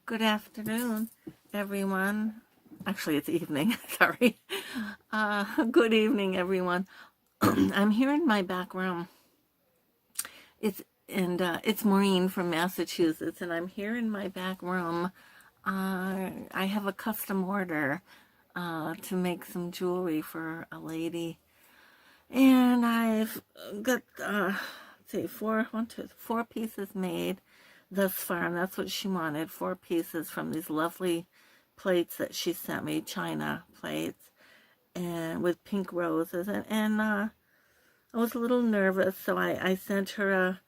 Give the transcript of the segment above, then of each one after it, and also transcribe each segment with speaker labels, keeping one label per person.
Speaker 1: Good afternoon, everyone. Actually, it's evening. Sorry. Good evening, everyone. I'm here in my back room. It's Maureen from Massachusetts, and I'm here in my back room. I have a custom order to make some jewelry for a lady, and I've got four pieces made thus far, and that's what she wanted, 4 pieces from these lovely plates that she sent me, china plates, and with pink roses, and I was a little nervous, so I sent her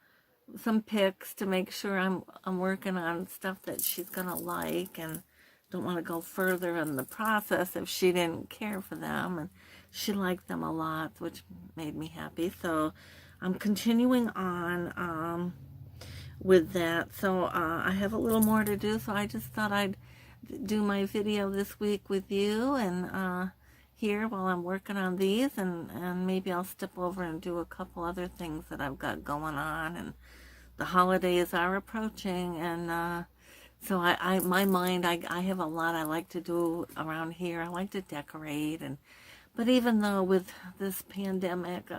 Speaker 1: some pics to make sure I'm working on stuff that she's gonna like, and don't want to go further in the process if she didn't care for them, and she liked them a lot, which made me happy. So I'm continuing on with that. So I have a little more to do, so I just thought I'd do my video this week with you and here while I'm working on these, and maybe I'll step over and do a couple other things that I've got going on. And the holidays are approaching, and so my mind, I have a lot I like to do around here. I like to decorate, but even though with this pandemic,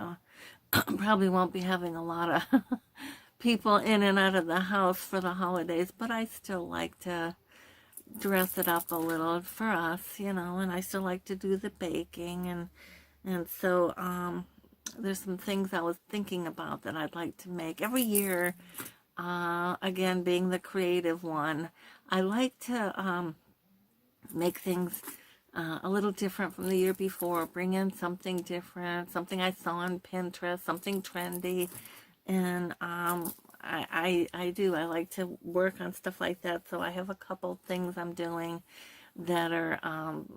Speaker 1: probably won't be having a lot of people in and out of the house for the holidays, but I still like to dress it up a little for us, and I still like to do the baking, and so there's some things I was thinking about that I'd like to make every year. Again, being the creative one, I like to make things a little different from the year before, bring in something different, something I saw on Pinterest, something trendy, and I like to work on stuff like that. So I have a couple things I'm doing that are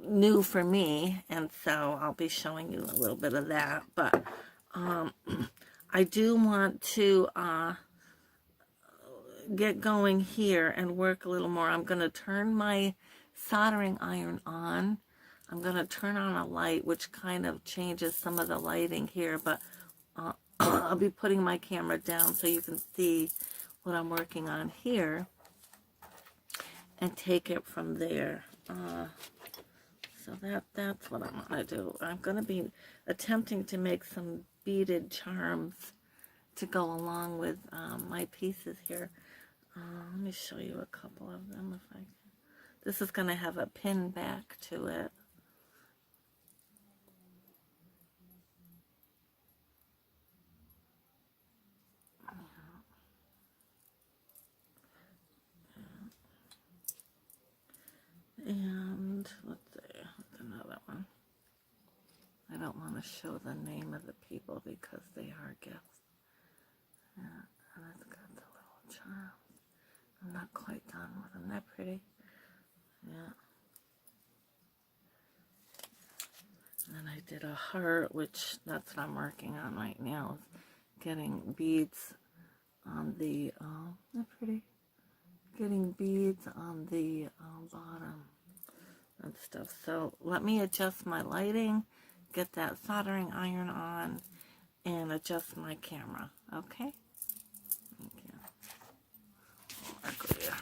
Speaker 1: new for me, and so I'll be showing you a little bit of that. But I do want to get going here and work a little more. I'm going to turn my soldering iron on. I'm going to turn on a light, which kind of changes some of the lighting here, but I'll be putting my camera down so you can see what I'm working on here and take it from there. So that's what I'm going to do. I'm going to be attempting to make some beaded charms to go along with my pieces here. Let me show you a couple of them if I can. This is going to have a pin back to it. And let's see, what's another one? I don't want to show the name of the people because they are gifts. Yeah, and it's got the little charm. I'm not quite done with them. They're pretty. Yeah. And then I did a heart, which that's what I'm working on right now, is getting beads on the, they're pretty. Getting beads on the bottom and stuff. So let me adjust my lighting, get that soldering iron on, and adjust my camera. Okay? Thank you. Mark here.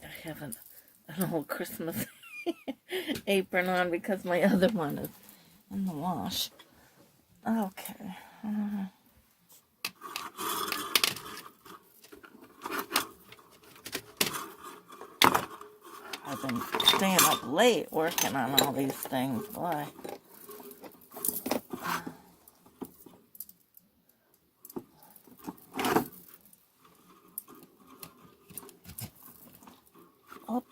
Speaker 1: I have an old Christmas apron on because my other one is in the wash. Okay. I've been staying up late working on all these things, boy. Oh,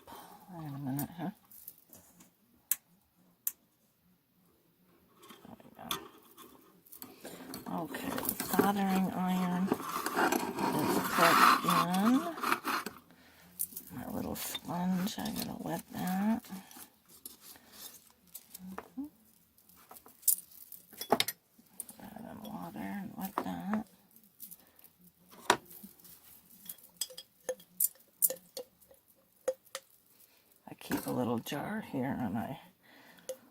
Speaker 1: wait a minute here. Okay, the soldering iron is put in. My little sponge, I gotta wet that. Add in water and wet that. I keep a little jar here and I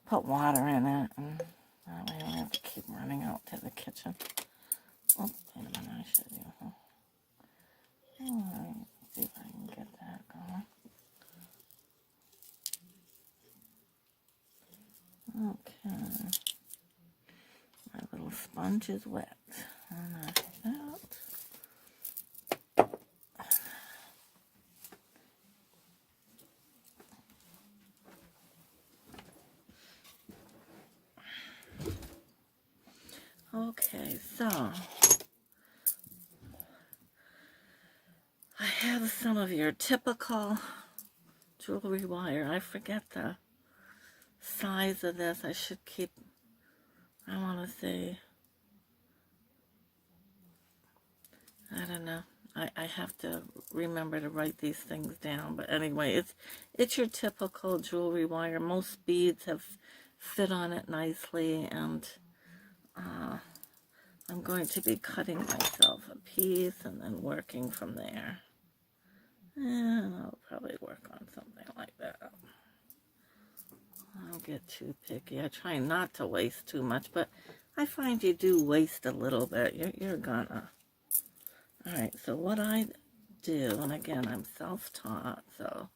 Speaker 1: put water in it, and that way I don't have to keep running out to the kitchen. Oh, wait a minute, I should use them. Alright, let's see if I can get that going. Okay. My little sponge is wet. And that's that. Okay, so I have some of your typical jewelry wire. I forget the size of this. I should keep, I want to say, I don't know. I have to remember to write these things down. But anyway, it's your typical jewelry wire. Most beads have fit on it nicely, and I'm going to be cutting myself a piece and then working from there. And I'll probably work on something like that. I don't get too picky. I try not to waste too much, but I find you do waste a little bit. You're gonna. Alright, so what I do, and again, I'm self-taught, so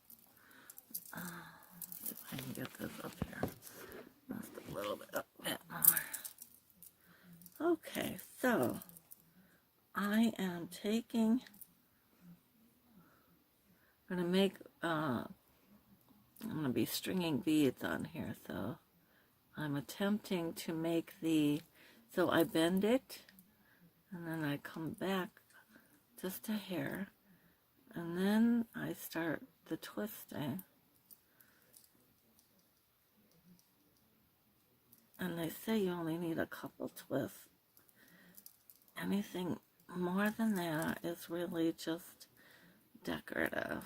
Speaker 1: see if I can get this up here. Just a little bit more. Okay, so I am taking, I'm going to make, I'm going to be stringing beads on here, so I'm attempting to make so I bend it, and then I come back just a hair, and then I start the twisting. And they say you only need a couple twists. Anything more than that is really just decorative.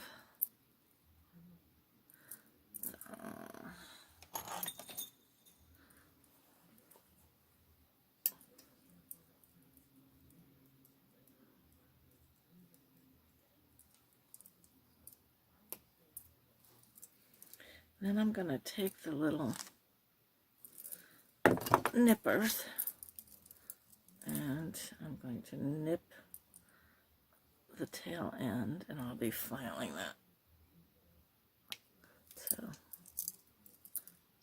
Speaker 1: Then I'm going to take the little nippers and I'm going to nip the tail end, and I'll be filing that. So,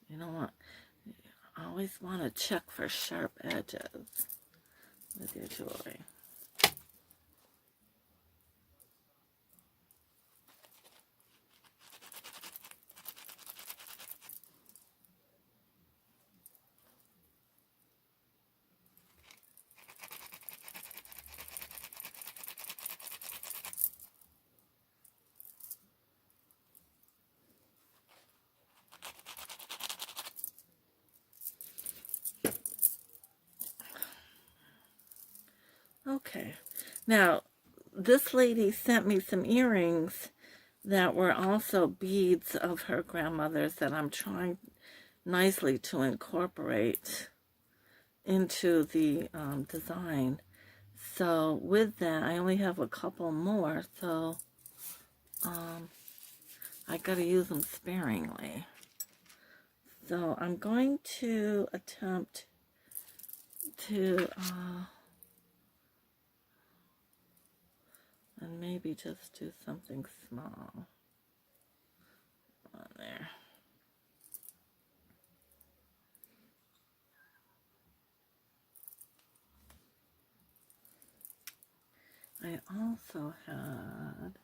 Speaker 1: you know what? You always want to check for sharp edges with your jewelry. Okay, now this lady sent me some earrings that were also beads of her grandmother's that I'm trying nicely to incorporate into the design. So with that, I only have a couple more, so I gotta use them sparingly. So I'm going to attempt to and maybe just do something small on there. I also had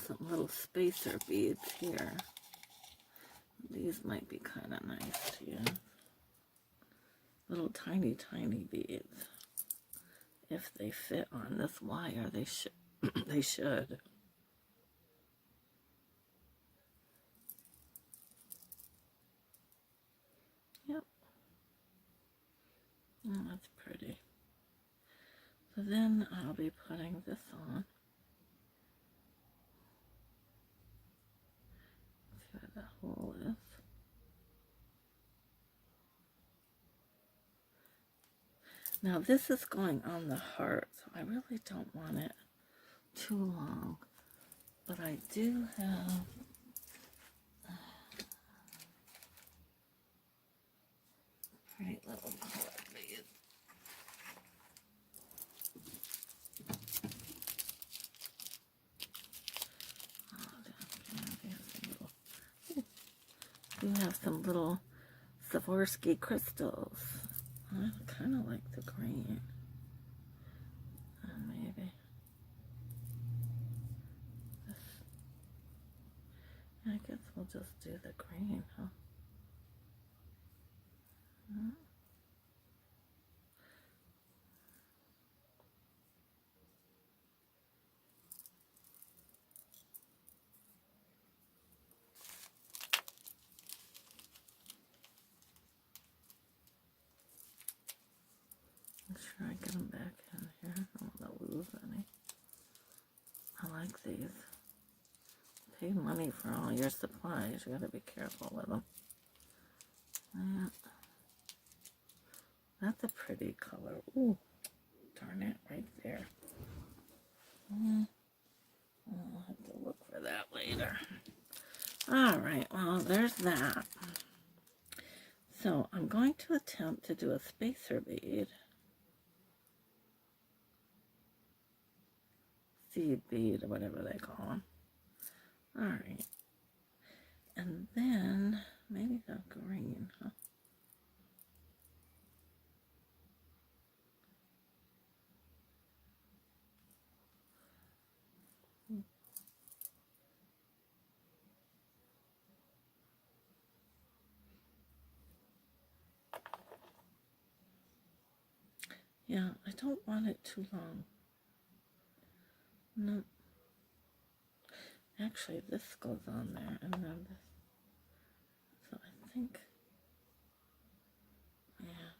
Speaker 1: some little spacer beads here. These might be kind of nice to use. Little tiny, tiny beads. If they fit on this wire, they should. They should. Yep. Oh, that's pretty. So then I'll be putting this on. See where the hole is. Now this is going on the heart, so I really don't want it too long. But I do have You have some little Swarovski crystals. I kind of like the green. Maybe this. I guess we'll just do the green, huh? Make sure I get them back in here. I don't want to lose any. I like these. Pay money for all your supplies. You gotta be careful with them. Yeah. That's a pretty color. Ooh, darn it, right there. I'll have to look for that later. All right, well, there's that. So I'm going to attempt to do a spacer bead. Seed bead, or whatever they call them. All right. And then, maybe the green, huh? Yeah, I don't want it too long. No. Actually, this goes on there, and then this. So I think, yeah.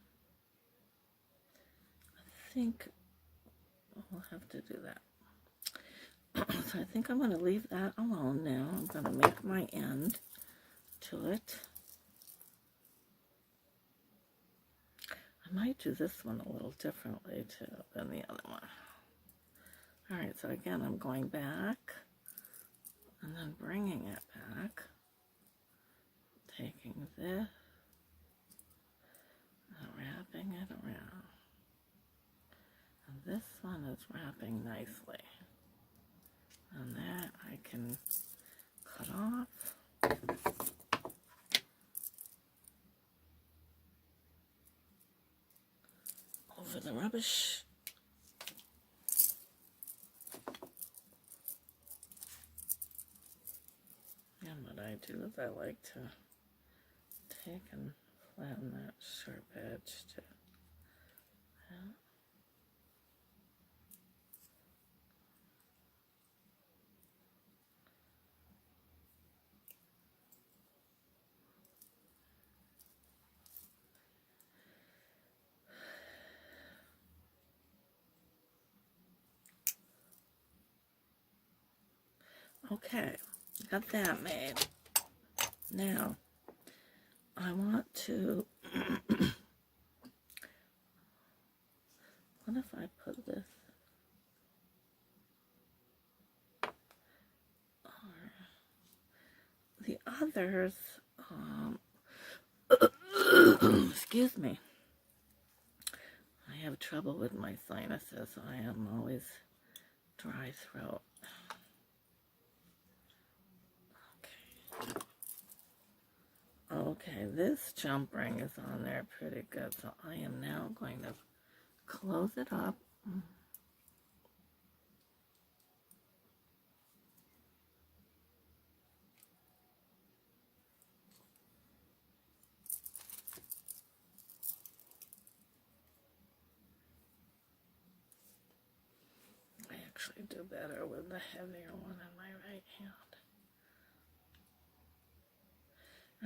Speaker 1: I think we'll have to do that. So I think I'm going to leave that alone now. I'm going to make my end to it. I might do this one a little differently too than the other one. All right, so again, I'm going back and then bringing it back, taking this and wrapping it around. And this one is wrapping nicely. And that I can cut off. Over the rubbish. And what I do is I like to take and flatten that sharp edge to that. Okay, got that made. Now, I want to, what if I put this, the others, excuse me, I have trouble with my sinuses. I am always dry throat. Okay, this jump ring is on there pretty good, so I am now going to close it up. I actually do better with the heavier one in my right hand.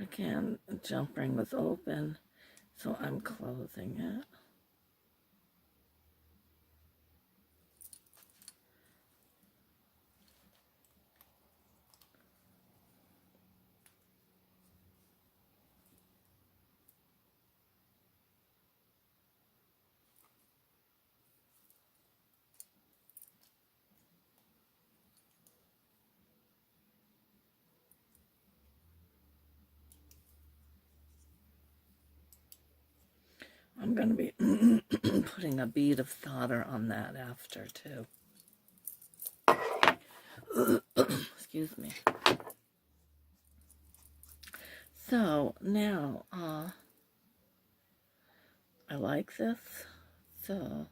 Speaker 1: Again, the jump ring was open, so I'm closing it. I'm going to be putting a bead of solder on that after, too. Excuse me. So now, I like this. So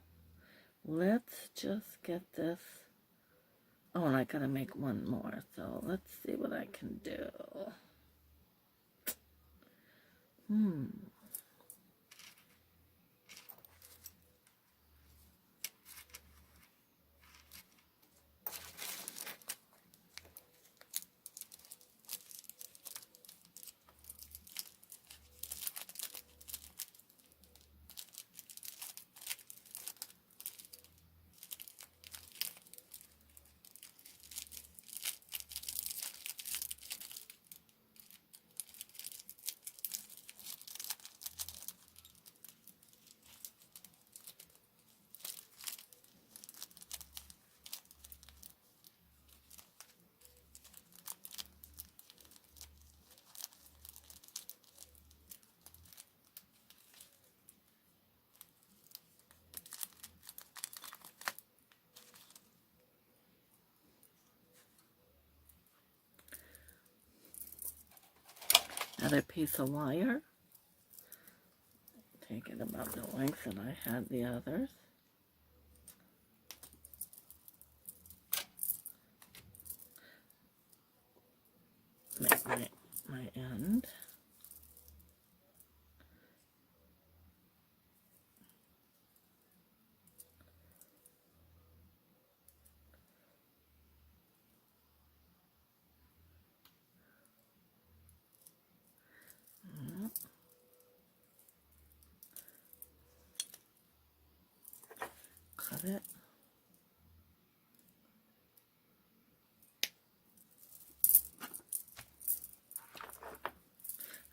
Speaker 1: let's just get this. Oh, and I gotta make one more. So let's see what I can do. Another piece of wire. Take it about the length that I had the others. Make my end. Cut it.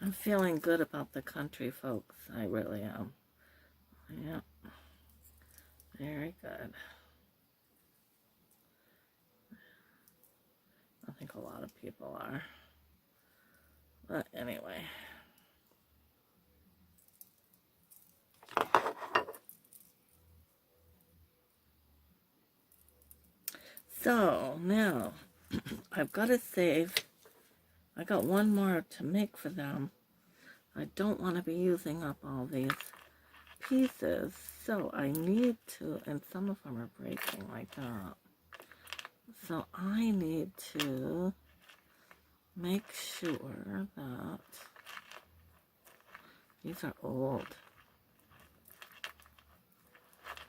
Speaker 1: I'm feeling good about the country, folks. I really am. Yeah. Very good. I think a lot of people are. But anyway. So now I've got to save. I got one more to make for them. I don't want to be using up all these pieces, so I need to, and some of them are breaking like that. So I need to make sure that these are old.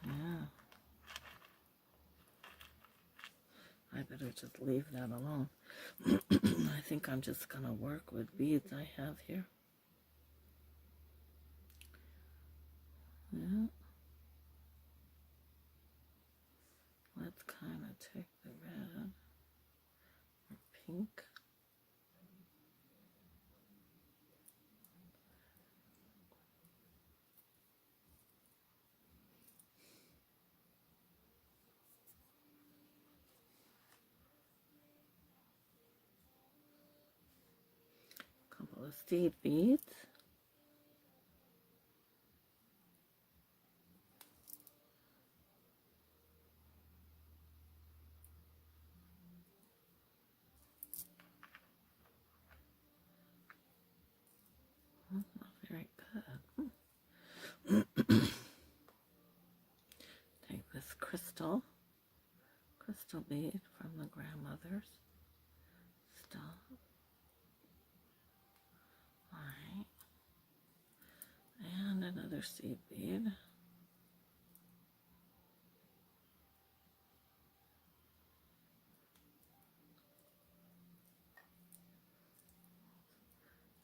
Speaker 1: Yeah. I better just leave that alone. I think I'm just going to work with beads I have here. Yeah. Let's kind of take the red or pink. Couple of seed beads. Not very good. Take this crystal bead from the grandmother's stuff. Alright. And another seed bead.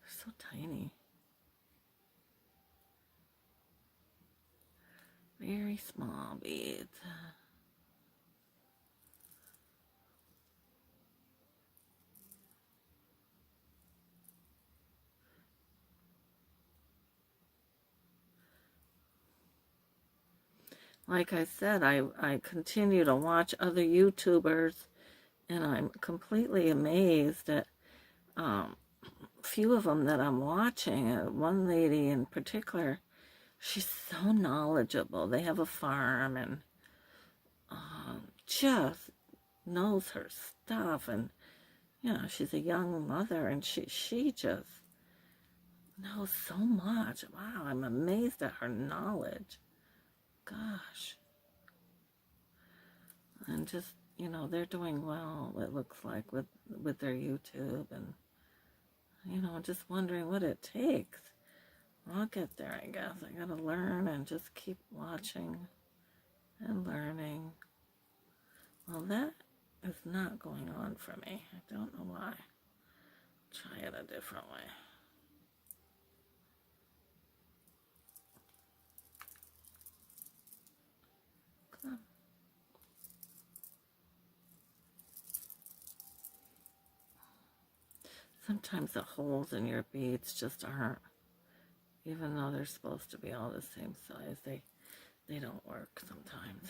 Speaker 1: They're so tiny. Very small beads. Like I said, I continue to watch other YouTubers, and I'm completely amazed at few of them that I'm watching. One lady in particular, she's so knowledgeable. They have a farm and just knows her stuff. And, you know, she's a young mother, and she just knows so much. Wow, I'm amazed at her knowledge. Gosh. And just, you know, they're doing well, it looks like, with their YouTube, and, you know, just wondering what it takes. I'll get there, I guess. I gotta learn and just keep watching and learning. Well, that is not going on for me. I don't know why. Try it a different way. Come on. Sometimes the holes in your beads just aren't, even though they're supposed to be all the same size, they don't work sometimes.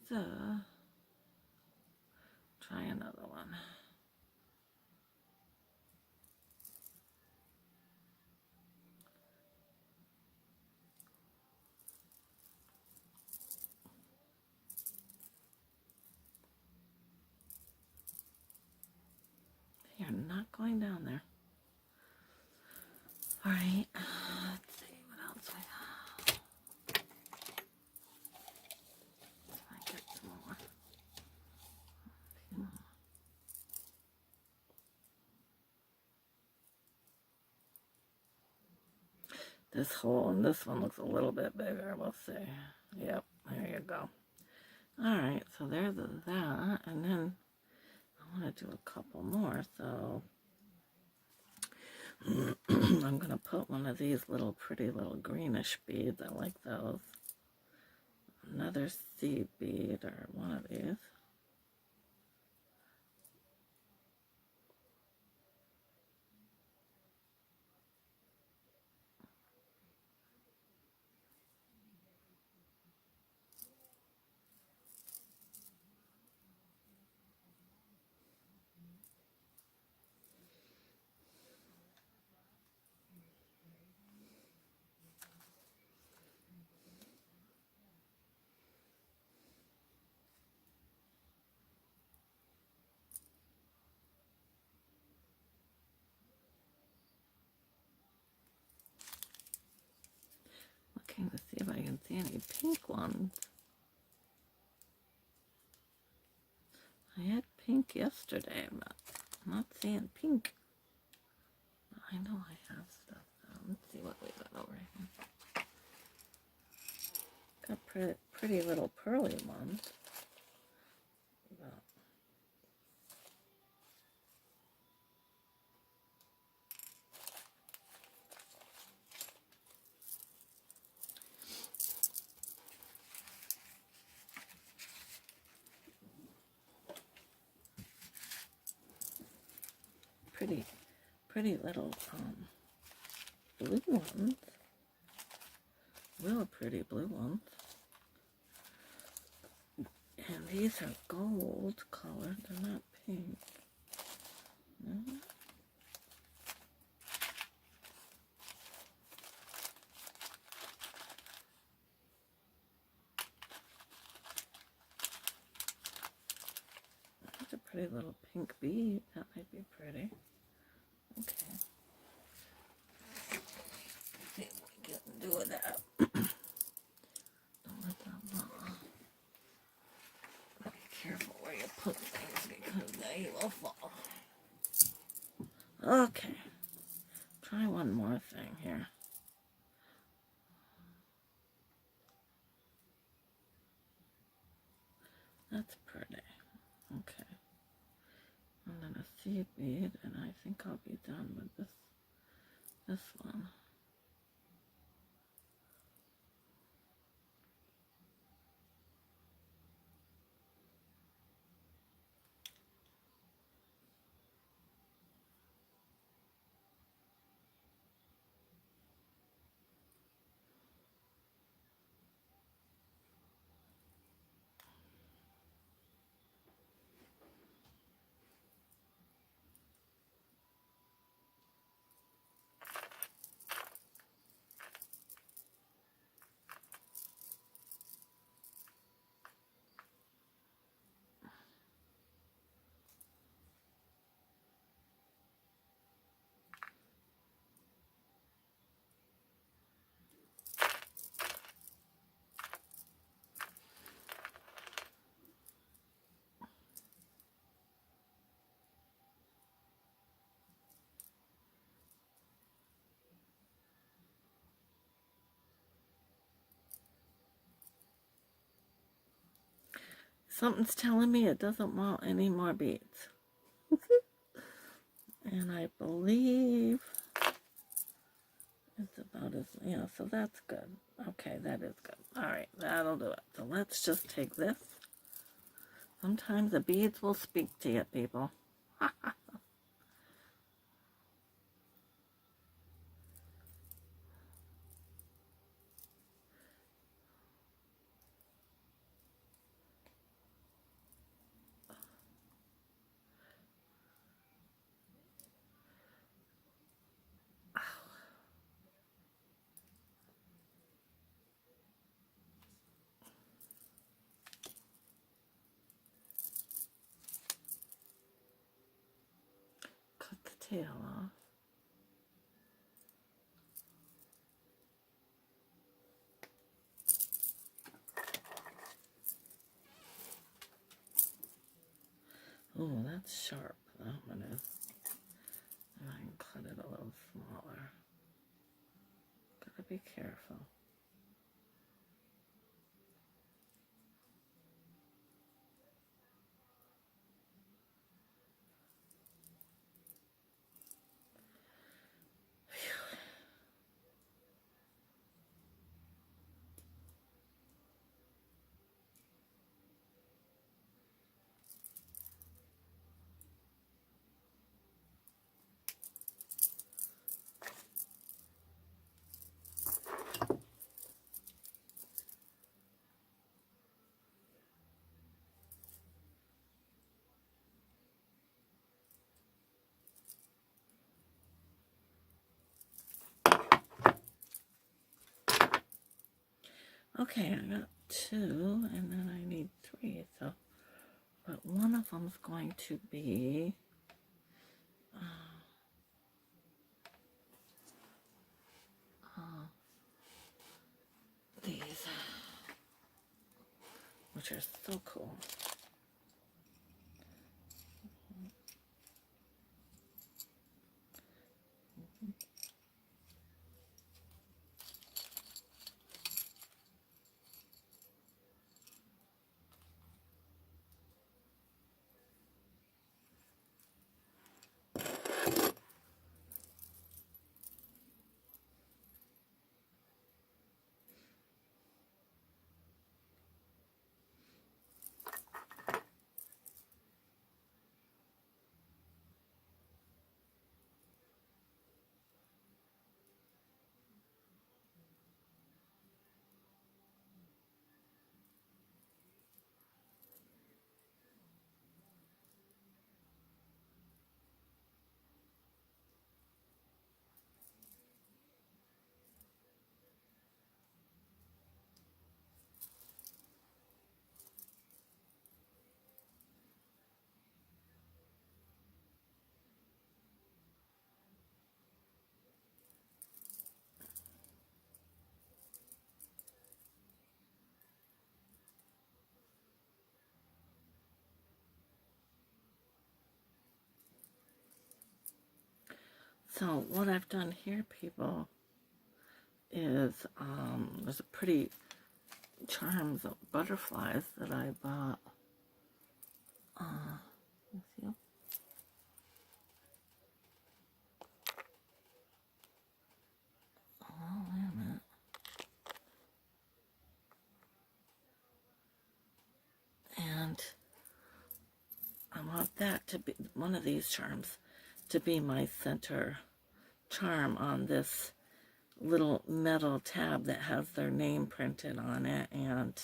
Speaker 1: So, try another one. You're not going down there. All right, let's see what else we have. I get some more. This hole and this one looks a little bit bigger, we'll see. Yep, there you go. All right, so there's that, and then I want to do a couple more, so I'm going to put one of these little pretty little greenish beads. I like those. Another seed bead, or one of these. Looking to see if I can see any pink ones. I had pink yesterday, but I'm not seeing pink. I know I have stuff. Let's see what we got over here. Got pretty little pearly ones. Pretty little blue ones. Real pretty blue ones. And these are gold colored. They're not pink. No. That's a pretty little pink bead. That might be pretty. Okay. Let's see what we can do with that. Don't let that fall. Be careful where you put things because they will fall. Okay. Try one more thing here. That's pretty. Okay. And then a seed bead, and I think I'll be done with this one. Something's telling me it doesn't want any more beads. And I believe it's about as, yeah, so that's good. Okay, that is good. All right, that'll do it. So let's just take this. Sometimes the beads will speak to you, people. Cut the tail off. Oh, that's sharp. That one is. I can cut it a little smaller. Gotta be careful. Okay, I got 2, and then I need 3. So, but one of them's going to be these, which are so cool. So what I've done here, people, is there's a pretty charms of butterflies that I bought. Let's see. Oh, wait a minute. And I want that to be one of these charms to be my center charm on this little metal tab that has their name printed on it, and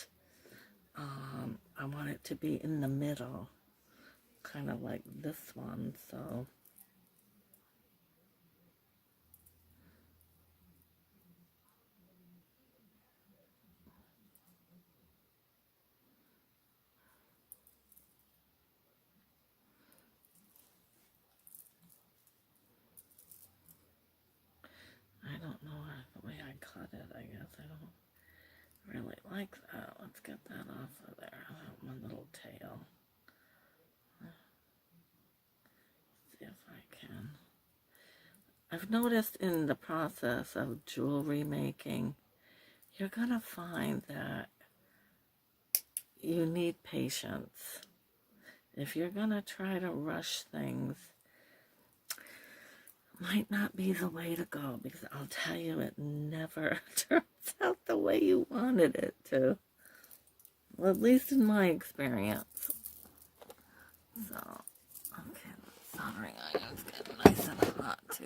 Speaker 1: I want it to be in the middle, kind of like this one. So I don't know the way I cut it. I guess I don't really like that. Let's get that off of there. My little tail. See if I can. I've noticed in the process of jewelry making, you're gonna find that you need patience. If you're going to try to rush things, might not be the way to go, because I'll tell you, it never turns out the way you wanted it to. Well, at least in my experience. So, okay, the soldering iron's getting nice and hot too.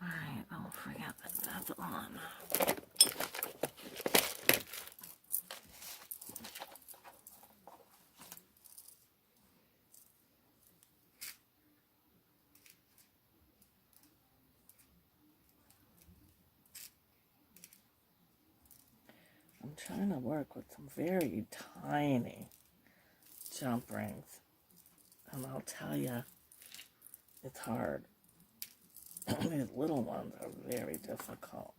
Speaker 1: Alright, don't forget that that's on. I'm trying to work with some very tiny jump rings, and I'll tell you, it's hard. These little ones are very difficult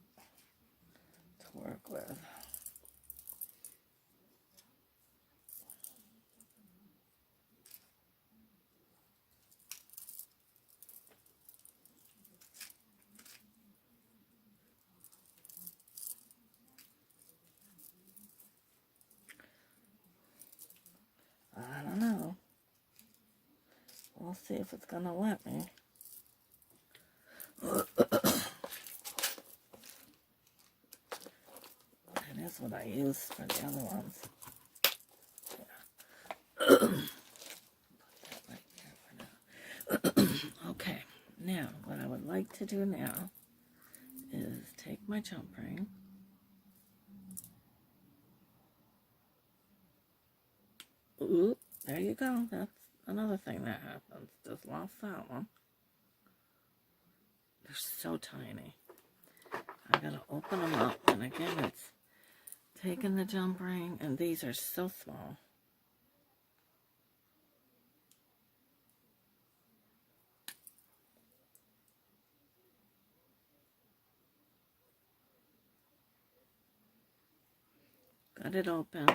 Speaker 1: to work with. I don't know. We'll see if it's gonna let me. That is what I used for the other ones. Put that right there for now. Okay, now what I would like to do now is take my jump ring. Ooh, there you go. That's another thing that happens. Just lost that one. They're so tiny. I gotta open them up, and again, it's taking the jump ring, and these are so small. Got it open.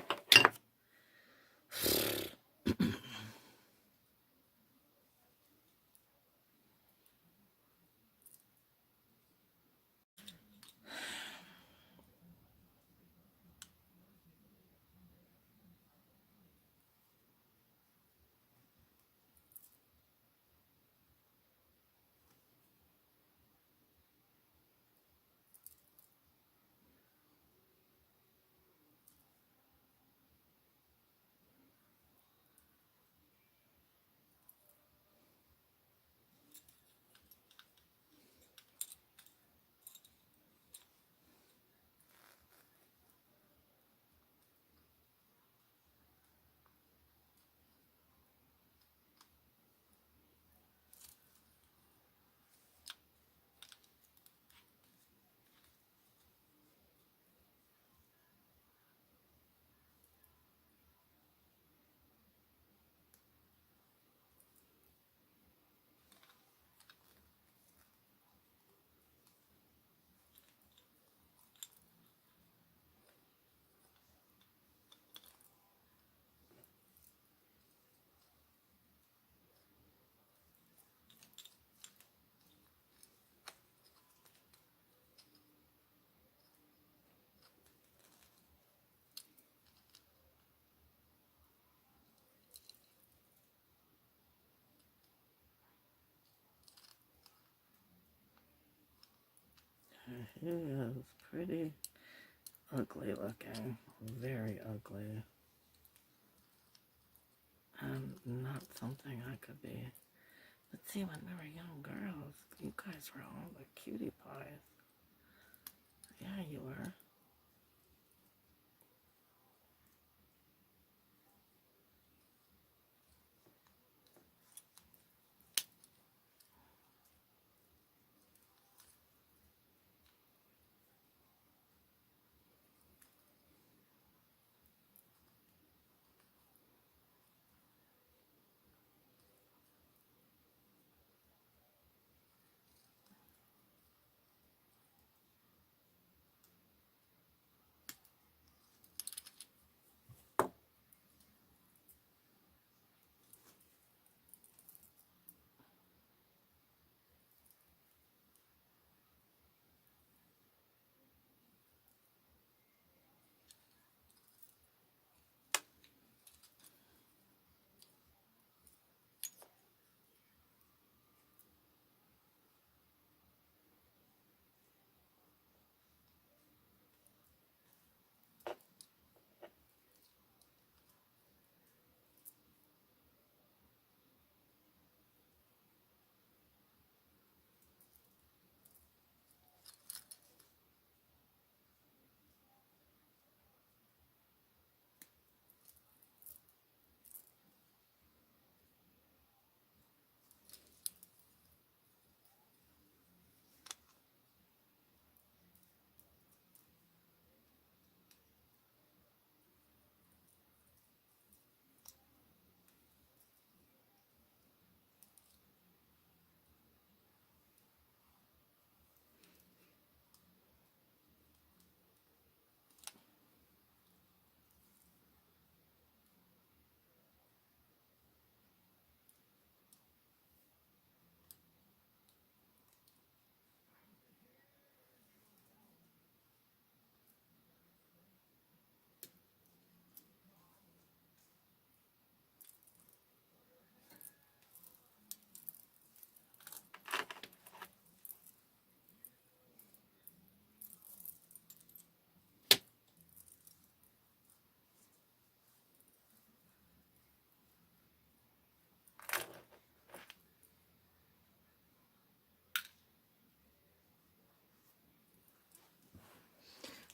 Speaker 1: He is pretty ugly looking. Very ugly. And not something I could be. But see, when we were young girls, you guys were all the cutie pies. Yeah, you were.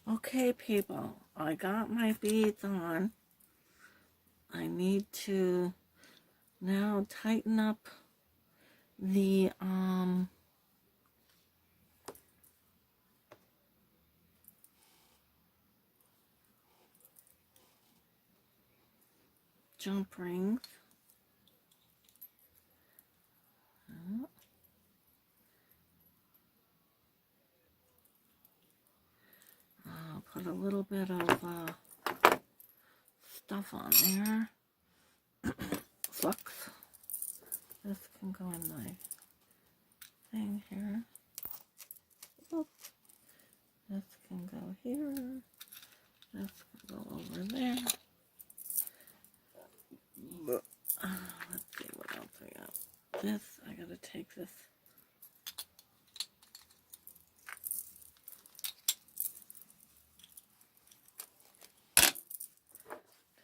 Speaker 1: Okay, people, I got my beads on. I need to now tighten up the jump rings. I'll put a little bit of stuff on there. Flux. This can go in my thing here. Oop. This can go here. This can go over there. Let's see what else I got. This, I gotta take this.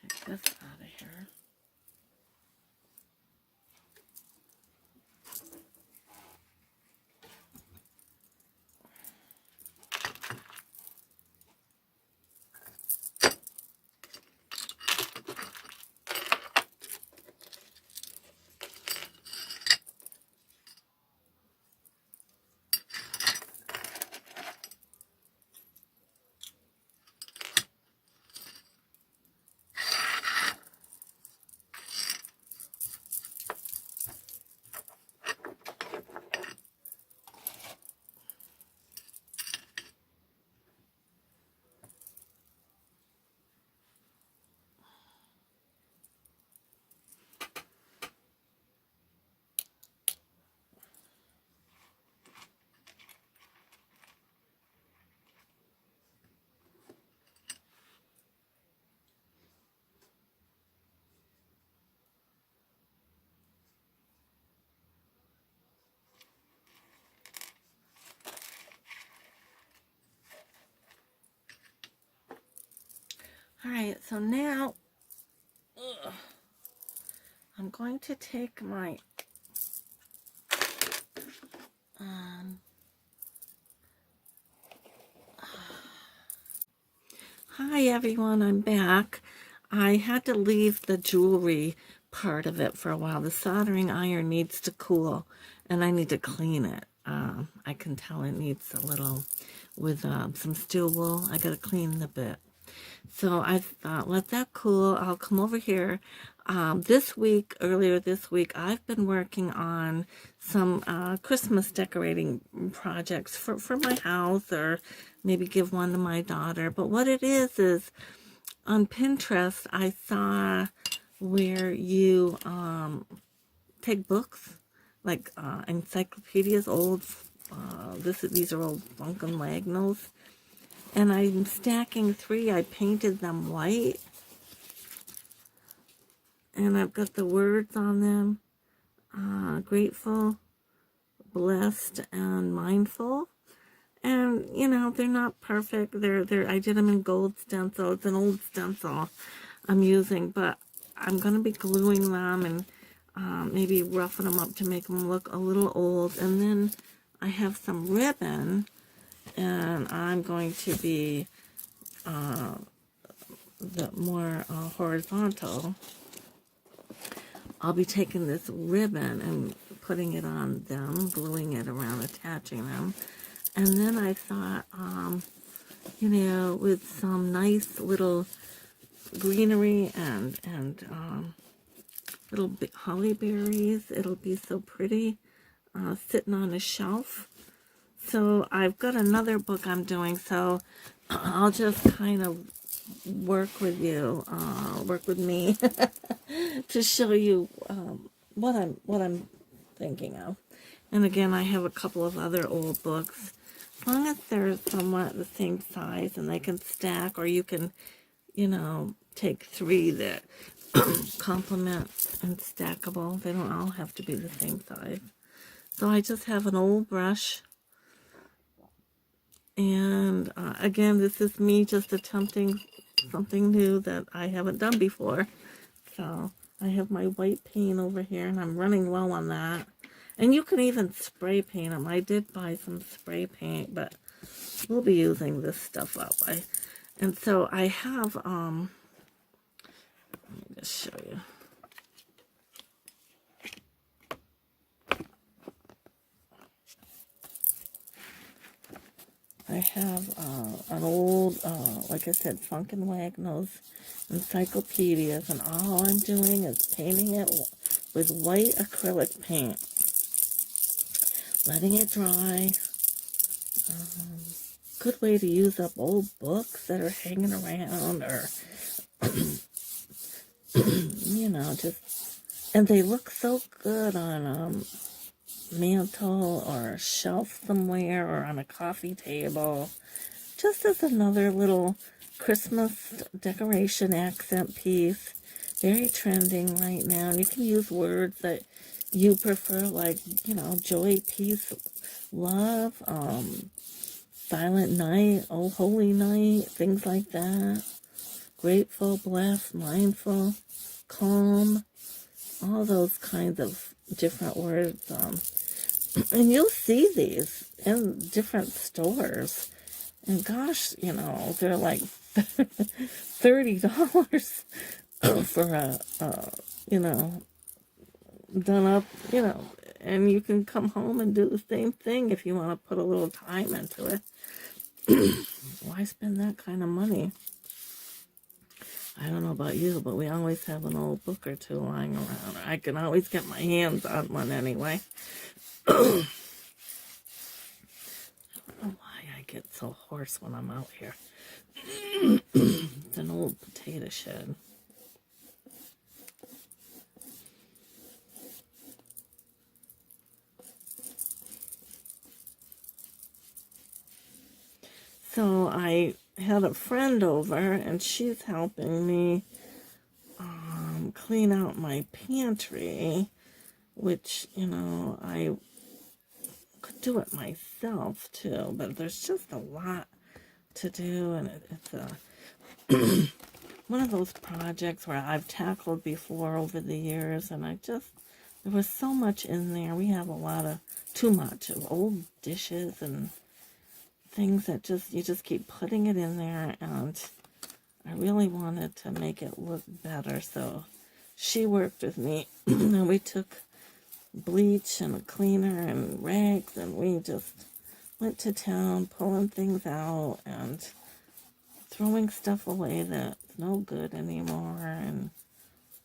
Speaker 1: Take this out of here. Alright, so now I'm going to take my hi everyone, I'm back. I had to leave the jewelry part of it for a while. The soldering iron needs to cool and I need to clean it. I can tell it needs a little, with some steel wool, I gotta clean the bit. So I thought, let that cool. I'll come over here. Earlier this week, I've been working on some Christmas decorating projects for my house, or maybe give one to my daughter. But what it is on Pinterest, I saw where you take books, like encyclopedias, these are old Funkin' Magnals. And I'm stacking 3. I painted them white. And I've got the words on them. Grateful, blessed, and mindful. And, you know, they're not perfect. I did them in gold stencil. It's an old stencil I'm using. But I'm going to be gluing them and maybe roughing them up to make them look a little old. And then I have some ribbon. And I'm going to be the more horizontal. I'll be taking this ribbon and putting it on them, gluing it around, attaching them. And then I thought, you know, with some nice little greenery and little holly berries, it'll be so pretty sitting on a shelf. So I've got another book I'm doing, so I'll just kind of work with me to show you what I'm thinking of. And again, I have a couple of other old books. As long as they're somewhat the same size and they can stack, or you can, you know, take 3 that complement and stackable. They don't all have to be the same size. So I just have an old brush. And again, this is me just attempting something new that I haven't done before. So I have my white paint over here, and I'm running low on that. And you can even spray paint them. I did buy some spray paint, but we'll be using this stuff up. And so I have, let me just show you. I have an old, like I said, Funkin' Wagnalls encyclopedias, and all I'm doing is painting it with white acrylic paint. Letting it dry. Good way to use up old books that are hanging around, or, you know, just, and they look so good on mantle or a shelf somewhere or on a coffee table, just as another little Christmas decoration accent piece. Very trending right now. And you can use words that you prefer, like, you know, joy, peace, love, silent night, oh holy night, things like that. Grateful, blessed, mindful, calm, all those kinds of different words. And you'll see these in different stores. And gosh, you know, they're like $30 for a, you know, done up, you know, and you can come home and do the same thing if you want to put a little time into it. Why spend that kind of money? I don't know about you, but we always have an old book or two lying around. I can always get my hands on one anyway. I don't know why I get so hoarse when I'm out here. It's an old potato shed. So I had a friend over, and she's helping me clean out my pantry, which, you know, I could do it myself too, but there's just a lot to do, and it's one of those projects where I've tackled before over the years, and there was so much in there. We have too much of old dishes and things that you just keep putting it in there, and I really wanted to make it look better, so she worked with me, and we took bleach and a cleaner and rags, and we just went to town pulling things out and throwing stuff away that's no good anymore, and,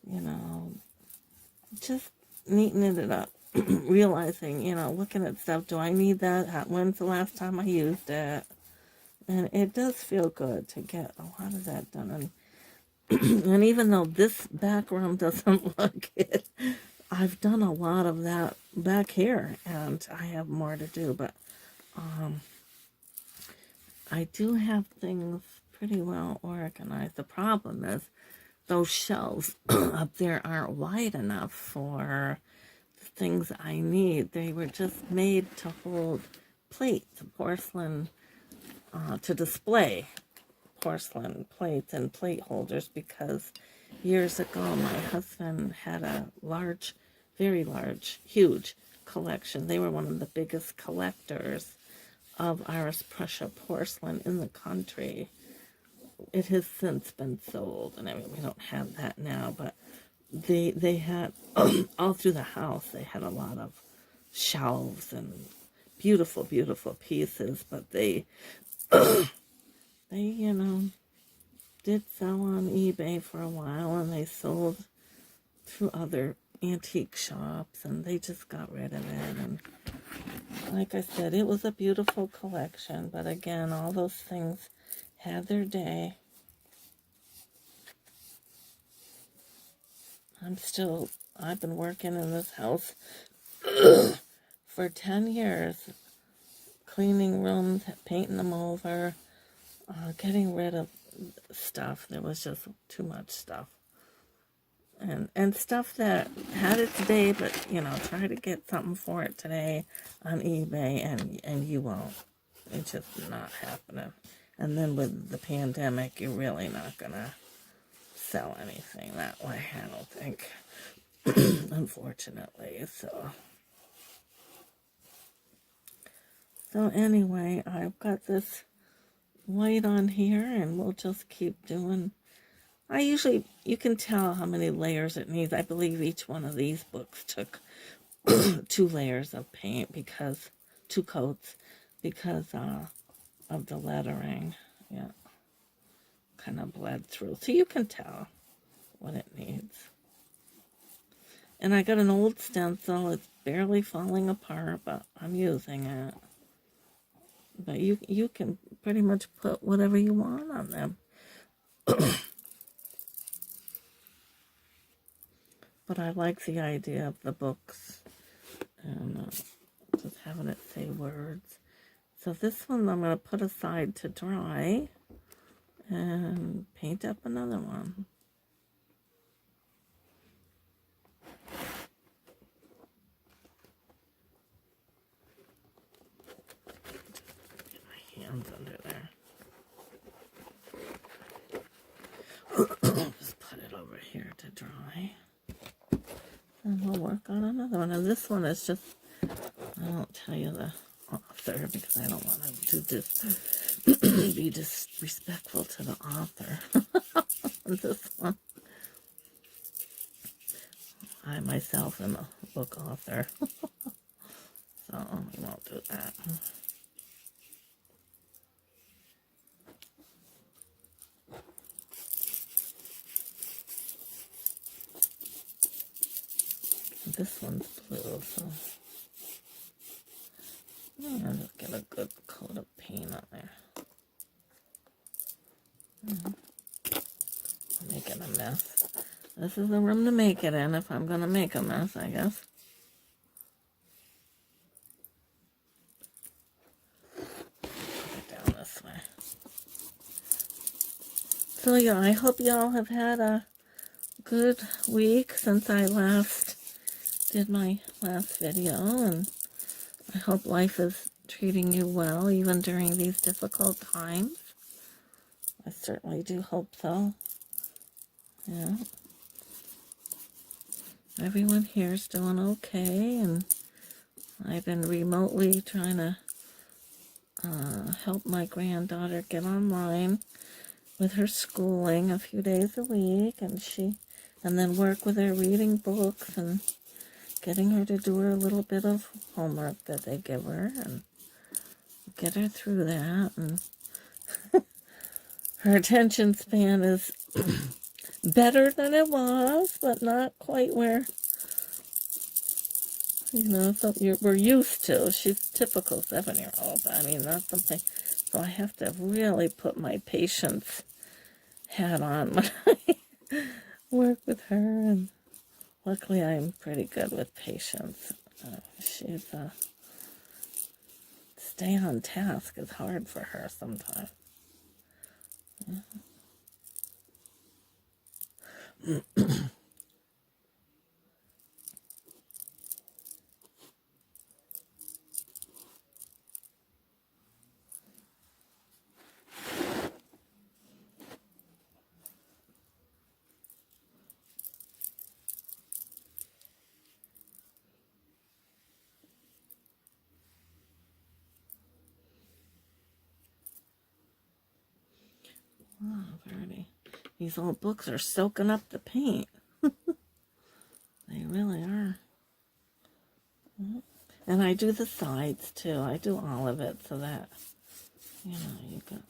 Speaker 1: you know, just neatening it up. Realizing, you know, looking at stuff, do I need that? When's the last time I used it? And it does feel good to get a lot of that done. And even though this back room doesn't look it, I've done a lot of that back here, and I have more to do. But I do have things pretty well organized. The problem is those shelves up there aren't wide enough for things I need. They were just made to hold plates, porcelain, to display porcelain plates and plate holders, because years ago my husband had a large, very large, huge collection. They were one of the biggest collectors of Irish Prussia porcelain in the country. It has since been sold, and I mean, we don't have that now, but they had, all through the house, they had a lot of shelves and beautiful, beautiful pieces, but they, you know, did sell on eBay for a while, and they sold through other antique shops, and they just got rid of it. And like I said, it was a beautiful collection, but again, all those things had their day. I've been working in this house for 10 years, cleaning rooms, painting them over, getting rid of stuff. There was just too much stuff. And stuff that had its day, but, you know, try to get something for it today on eBay, and you won't. It's just not happening. And then with the pandemic, you're really not going to sell anything that way, I don't think. Unfortunately, so So anyway, I've got this white on here, and we'll just keep doing. You can tell how many layers it needs. I believe each one of these books took 2 layers of paint, because 2 coats, because of the lettering. Yeah, kind of bled through. So you can tell what it needs. And I got an old stencil. It's barely falling apart, but I'm using it. But you can pretty much put whatever you want on them. But I like the idea of the books and just having it say words. So this one I'm going to put aside to dry and paint up another one. Get my hands under there. Just put it over here to dry. And we'll work on another one. And this one is just, I won't tell you the author because I don't want to do this, be disrespectful to the author. This one, I myself am a book author, so we won't do that. This one's blue, so I'll just get a good coat of paint on there. I'm making a mess. This is the room to make it in if I'm going to make a mess, I guess. Put it down this way. So yeah, I hope y'all have had a good week since I last did my last video, and I hope life is treating you well even during these difficult times. I certainly do hope so. Yeah. Everyone here's doing okay, and I've been remotely trying to help my granddaughter get online with her schooling a few days a week, and then work with her reading books and getting her to do her little bit of homework that they give her and get her through that. And her attention span is better than it was, but not quite where, we're used to. She's a typical 7-year-old. I mean, that's something. So I have to really put my patience hat on when I work with her, and luckily I'm pretty good with patience. She's stay on task is hard for her sometimes. Oh, pretty. These old books are soaking up the paint. They really are. And I do the sides too. I do all of it so that, you can.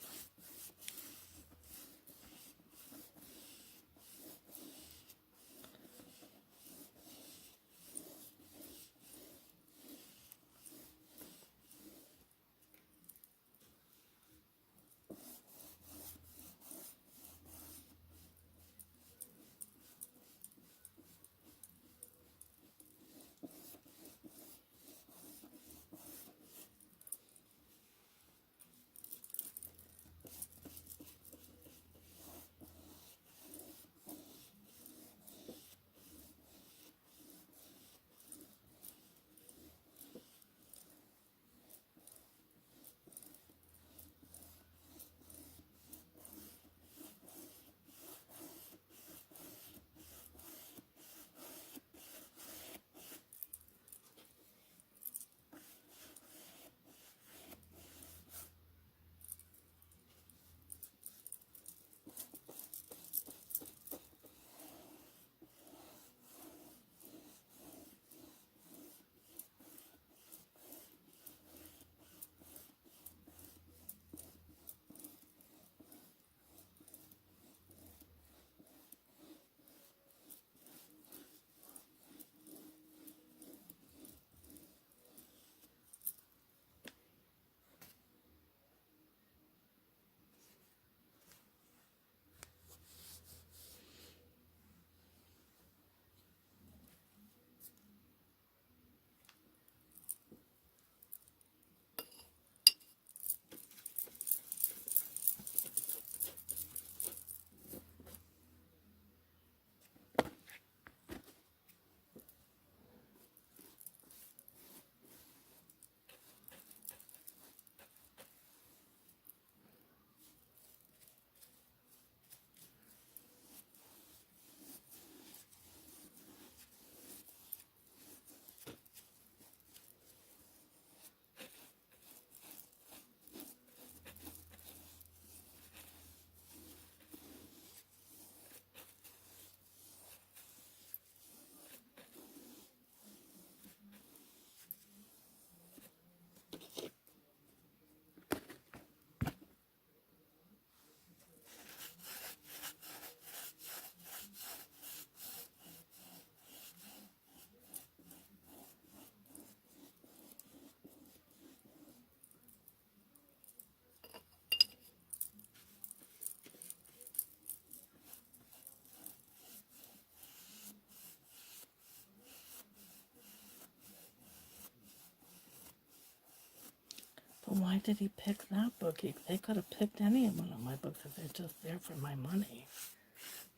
Speaker 1: Why did he pick that book? They could have picked any one of my books if they're just there for my money.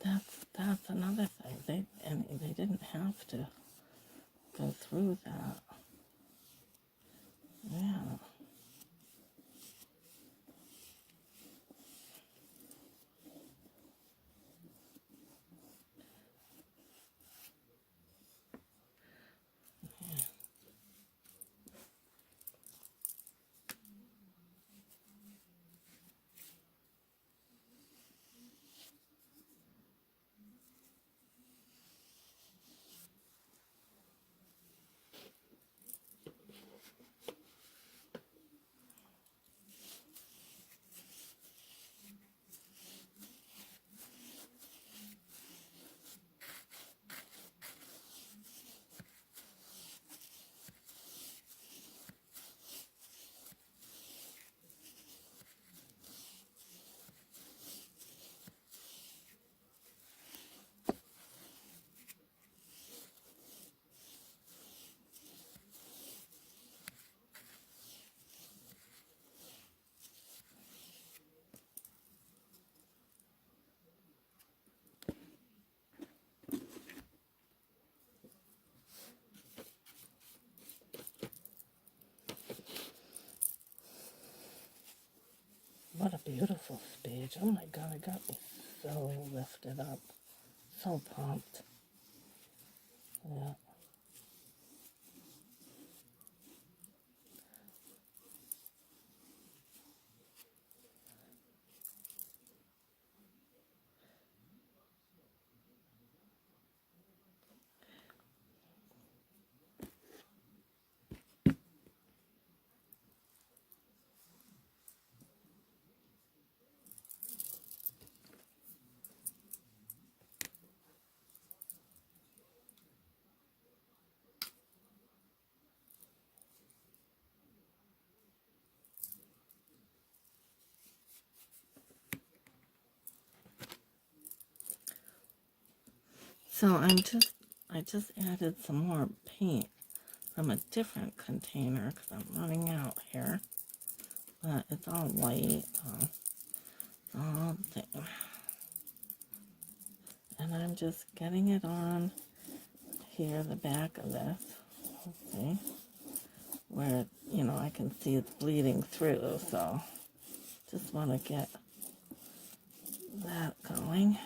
Speaker 1: That's another thing. They didn't have to go through that. Yeah. What a beautiful speech. Oh my God, it got me so lifted up. So pumped. Yeah. So I just added some more paint from a different container because I'm running out here. But it's all white. All thing. And I'm just getting it on here, the back of this. See? Where, I can see it's bleeding through. So just want to get that going.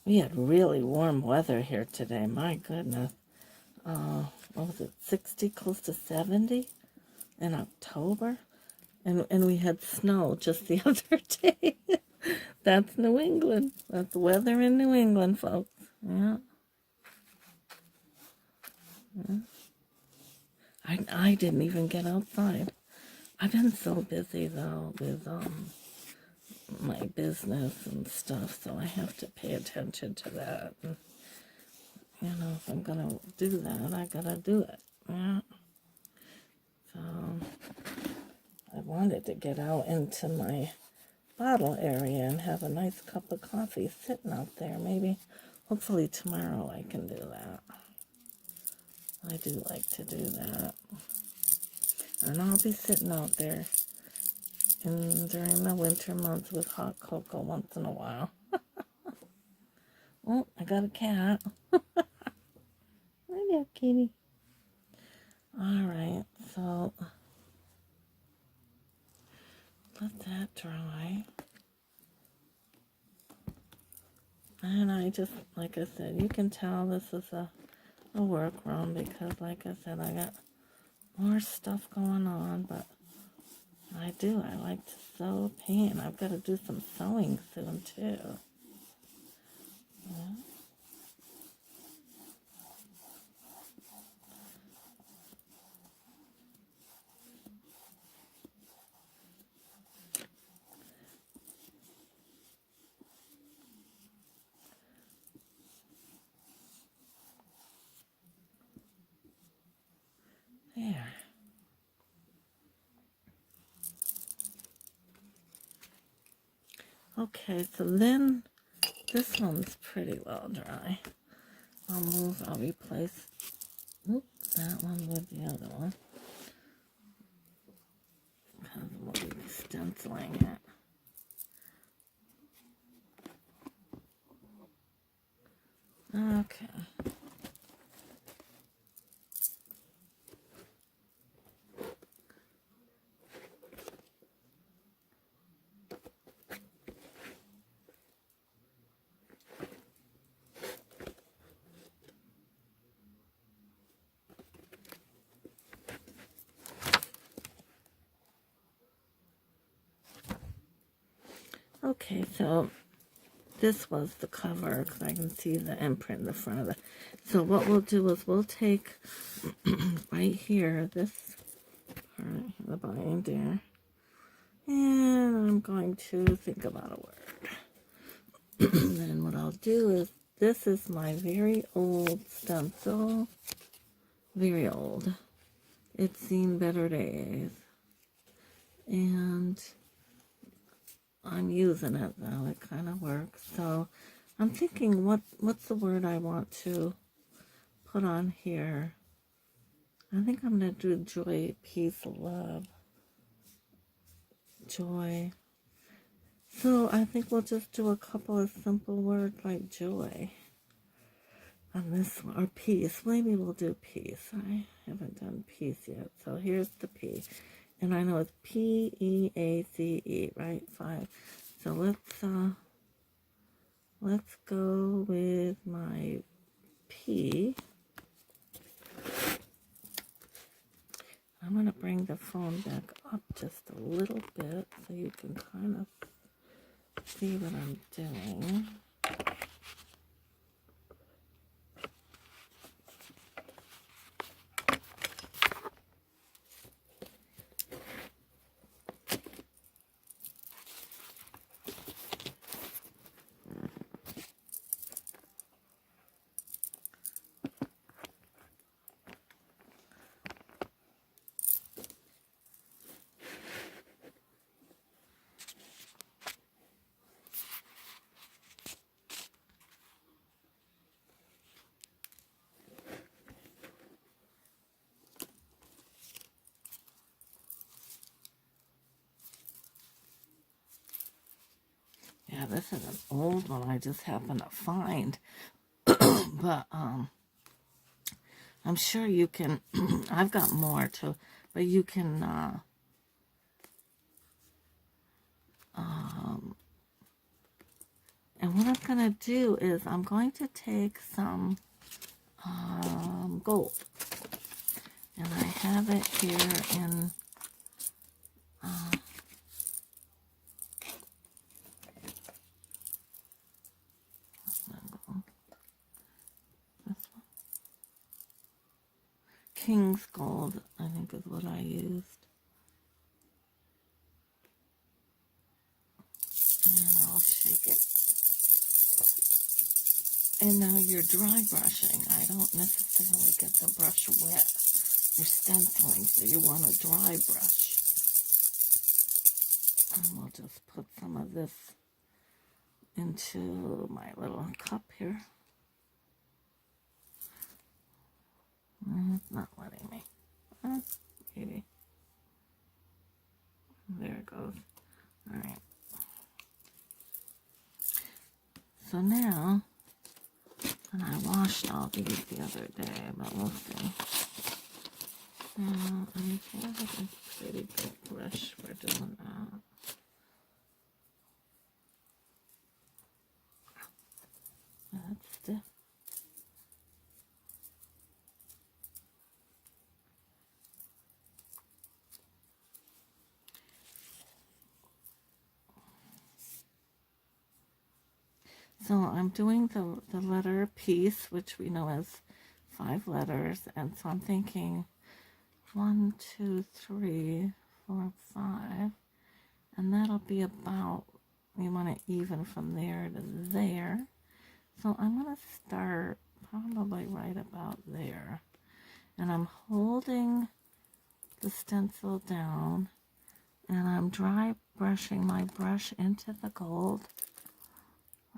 Speaker 1: We had really warm weather here today. My goodness. What was it, 60, close to 70 in October? And we had snow just the other day. That's New England. That's weather in New England, folks. Yeah. I didn't even get outside. I've been so busy, though, with my business and stuff, so I have to pay attention to that. And, if I'm going to do that, I got to do it. Yeah. So I wanted to get out into my bottle area and have a nice cup of coffee sitting out there. Maybe, hopefully tomorrow I can do that. I do like to do that. And I'll be sitting out there during the winter months with hot cocoa once in a while. Oh, I got a cat. Hi there, kitty. Alright, so let that dry. And I just, like I said, you can tell this is a workroom because, like I said, I got more stuff going on, but I like to sew paint. I've got to do some sewing soon, too. Yeah. Okay, so then this one's pretty well dry. I'll replace that one with the other one. Because we'll be stenciling it. Okay. Okay, so this was the cover because I can see the imprint in the front of it. So what we'll do is we'll take right here, this part, the binder, and I'm going to think about a word. Then what I'll do is, this is my very old stencil, very old. It's seen better days. And I'm using it though, it kind of works. So I'm thinking, what's the word I want to put on here? I think I'm going to do joy, peace, love. Joy. So I think we'll just do a couple of simple words like joy on this one, or peace. Maybe we'll do peace. I haven't done peace yet. So here's the P. And I know it's P-E-A-C-E, right? 5. So let's go with my P. I'm going to bring the phone back up just a little bit so you can kind of see what I'm doing. Yeah, this is an old one I just happened to find. But I'm sure you can, I've got more too, but you can, and what I'm going to do is I'm going to take some gold. And I have it here in, King's Gold, I think is what I used. And I'll shake it. And now you're dry brushing. I don't necessarily get the brush wet. You're stenciling, so you want a dry brush. And we'll just put some of this into my little cup here. It's not letting me. Maybe. There it goes. All right. So now, and I washed all these the other day, but we'll see. Now, I have a pretty big brush for doing that. That's stiff. So I'm doing the letter piece, which we know as 5 letters, and so I'm thinking 1, 2, 3, 4, 5, and that'll be about, you want to even from there to there. So I'm going to start probably right about there, and I'm holding the stencil down, And I'm dry brushing my brush into the gold.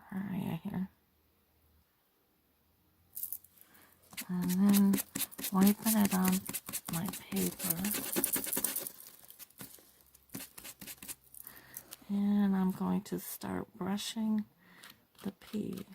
Speaker 1: Where are you here? And then wiping it on my paper. And I'm going to start brushing the pea.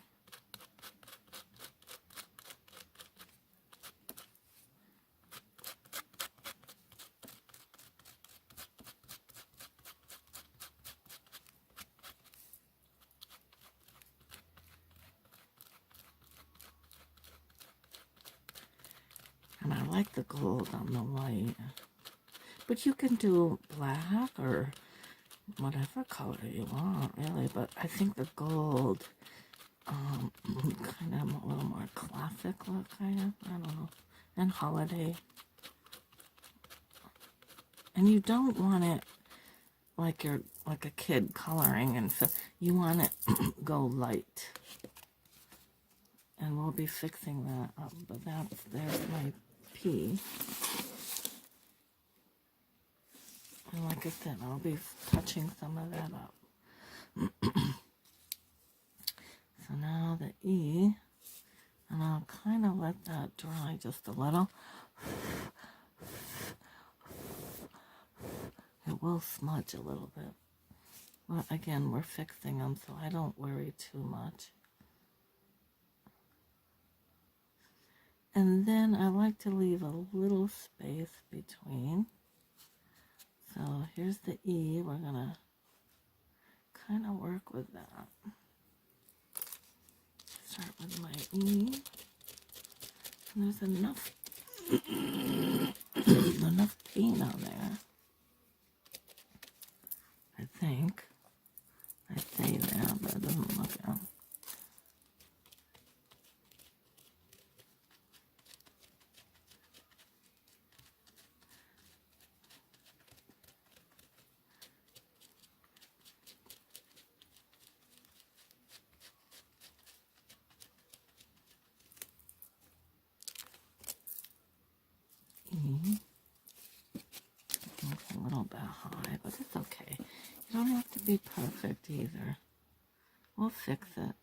Speaker 1: And I like the gold on the white. But you can do black or whatever color you want, really. But I think the gold, kind of a little more classic look, kind of. I don't know. And holiday. And you don't want it like you're like a kid coloring, and so you want it go light. And we'll be fixing that up. But there's my pea. And like I said, I'll be touching some of that up. So now the E, and I'll kind of let that dry just a little. It will smudge a little bit. But again, we're fixing them, so I don't worry too much. And then I like to leave a little space between. So here's the E. We're going to kind of work with that. Start with my E. And there's enough, enough paint on there. I think. I say that, but it doesn't look out. It's a little bit high, but it's okay. You don't have to be perfect either. We'll fix it.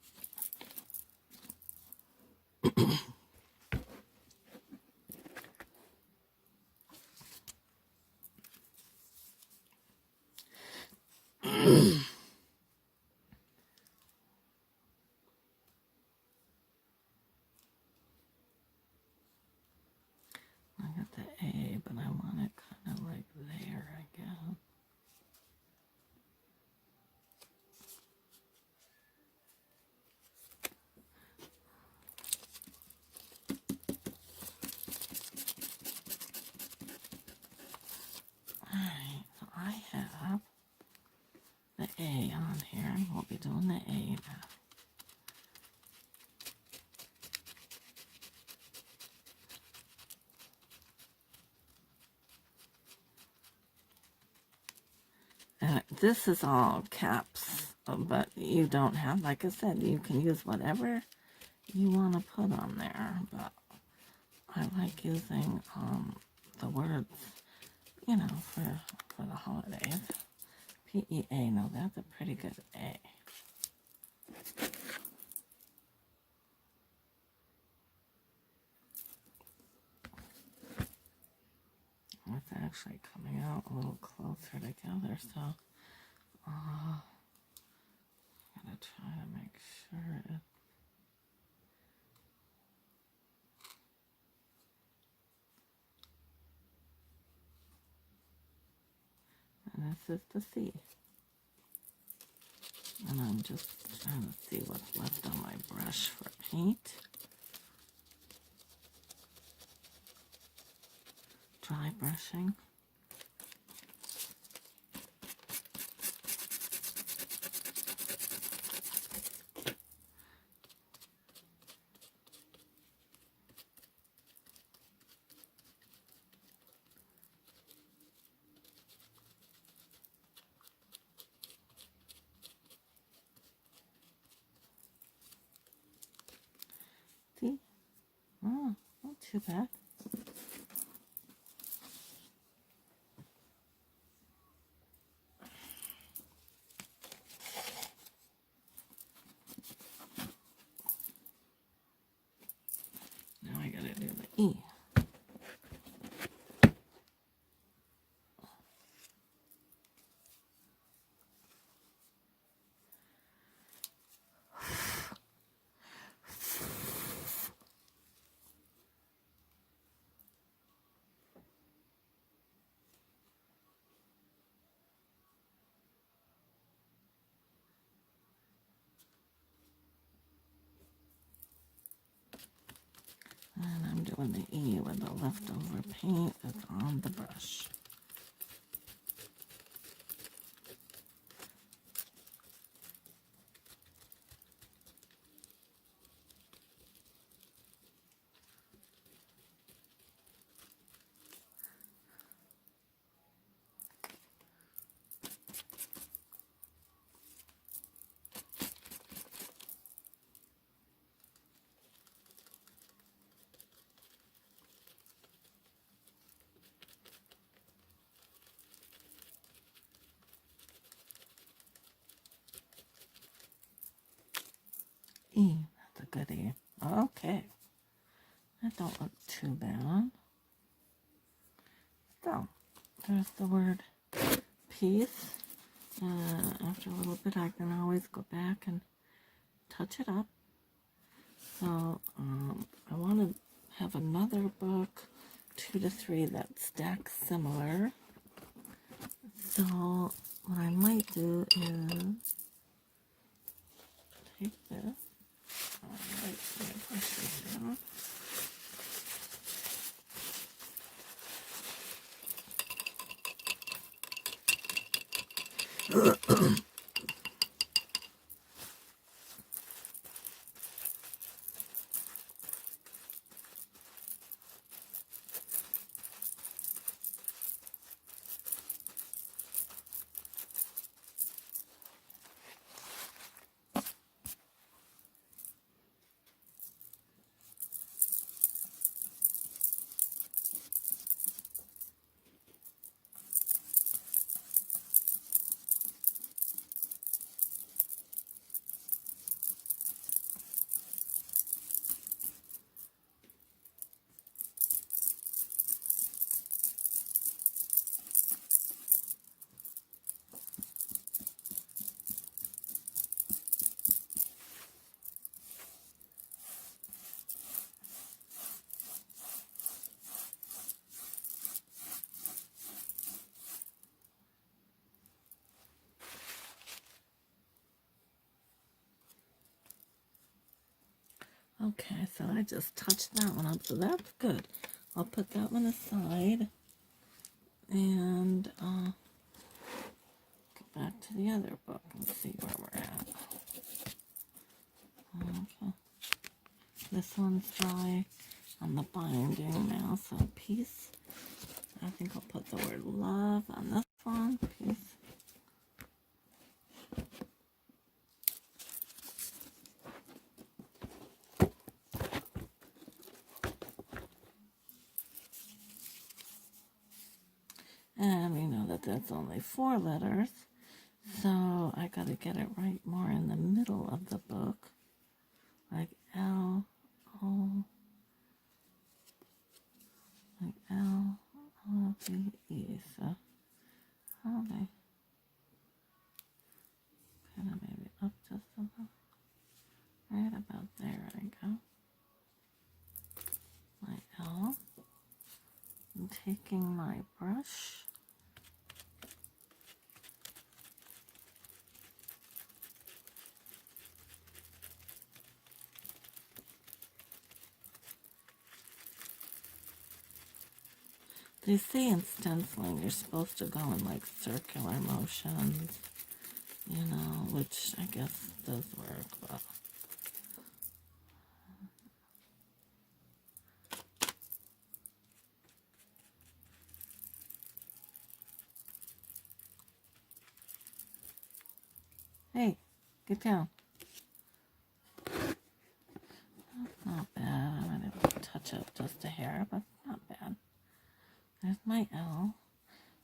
Speaker 1: I got the A, but I want it kind of like there, I guess. Alright, so I have the A on here. We'll be doing the A now. This is all caps, but you don't have, like I said, you can use whatever you want to put on there, but I like using the words, you know, for the holidays. P-E-A, no, that's a pretty good A. It's actually coming out a little closer together, so gotta try to make sure it. And this is the C. And I'm just trying to see what's left on my brush for paint. Dry brushing. See? Oh, not too bad. E. And I'm doing the E with the leftover paint that's on the brush. E, that's a good E. Okay, that don't look too bad. So, there's the word peace. After a little bit, I can always go back and touch it up. So, I want to have another book, 2 to 3, that stacks similar. So, what I might do is take this. Alright, so I push this down. Okay, so I just touched that one up, so that's good. I'll put that one aside and go back to the other book and see where we're at. Okay. This one's dry on the binding now, so peace. I think I'll put the word love on this one, peace. And we know that that's only 4 letters, so I gotta get it right more in the middle of the book, like L, O, like L, O, B, E. So holiday, kind of maybe up just a little, right about there I go. My L. I'm taking my brush. They say in stenciling you're supposed to go in like circular motions, you know, which I guess does work, but hey, get down. Not bad. I'm going to touch up just a hair, but not bad. There's my L.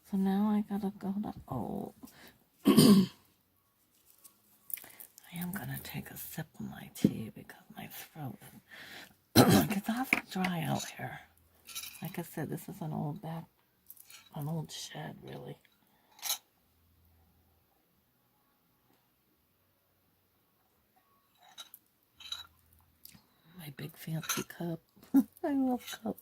Speaker 1: So now I gotta go to O. I am gonna take a sip of my tea because my throat gets doesn't dry out here. Like I said, this is an old shed, really. My big fancy cup. I love cups.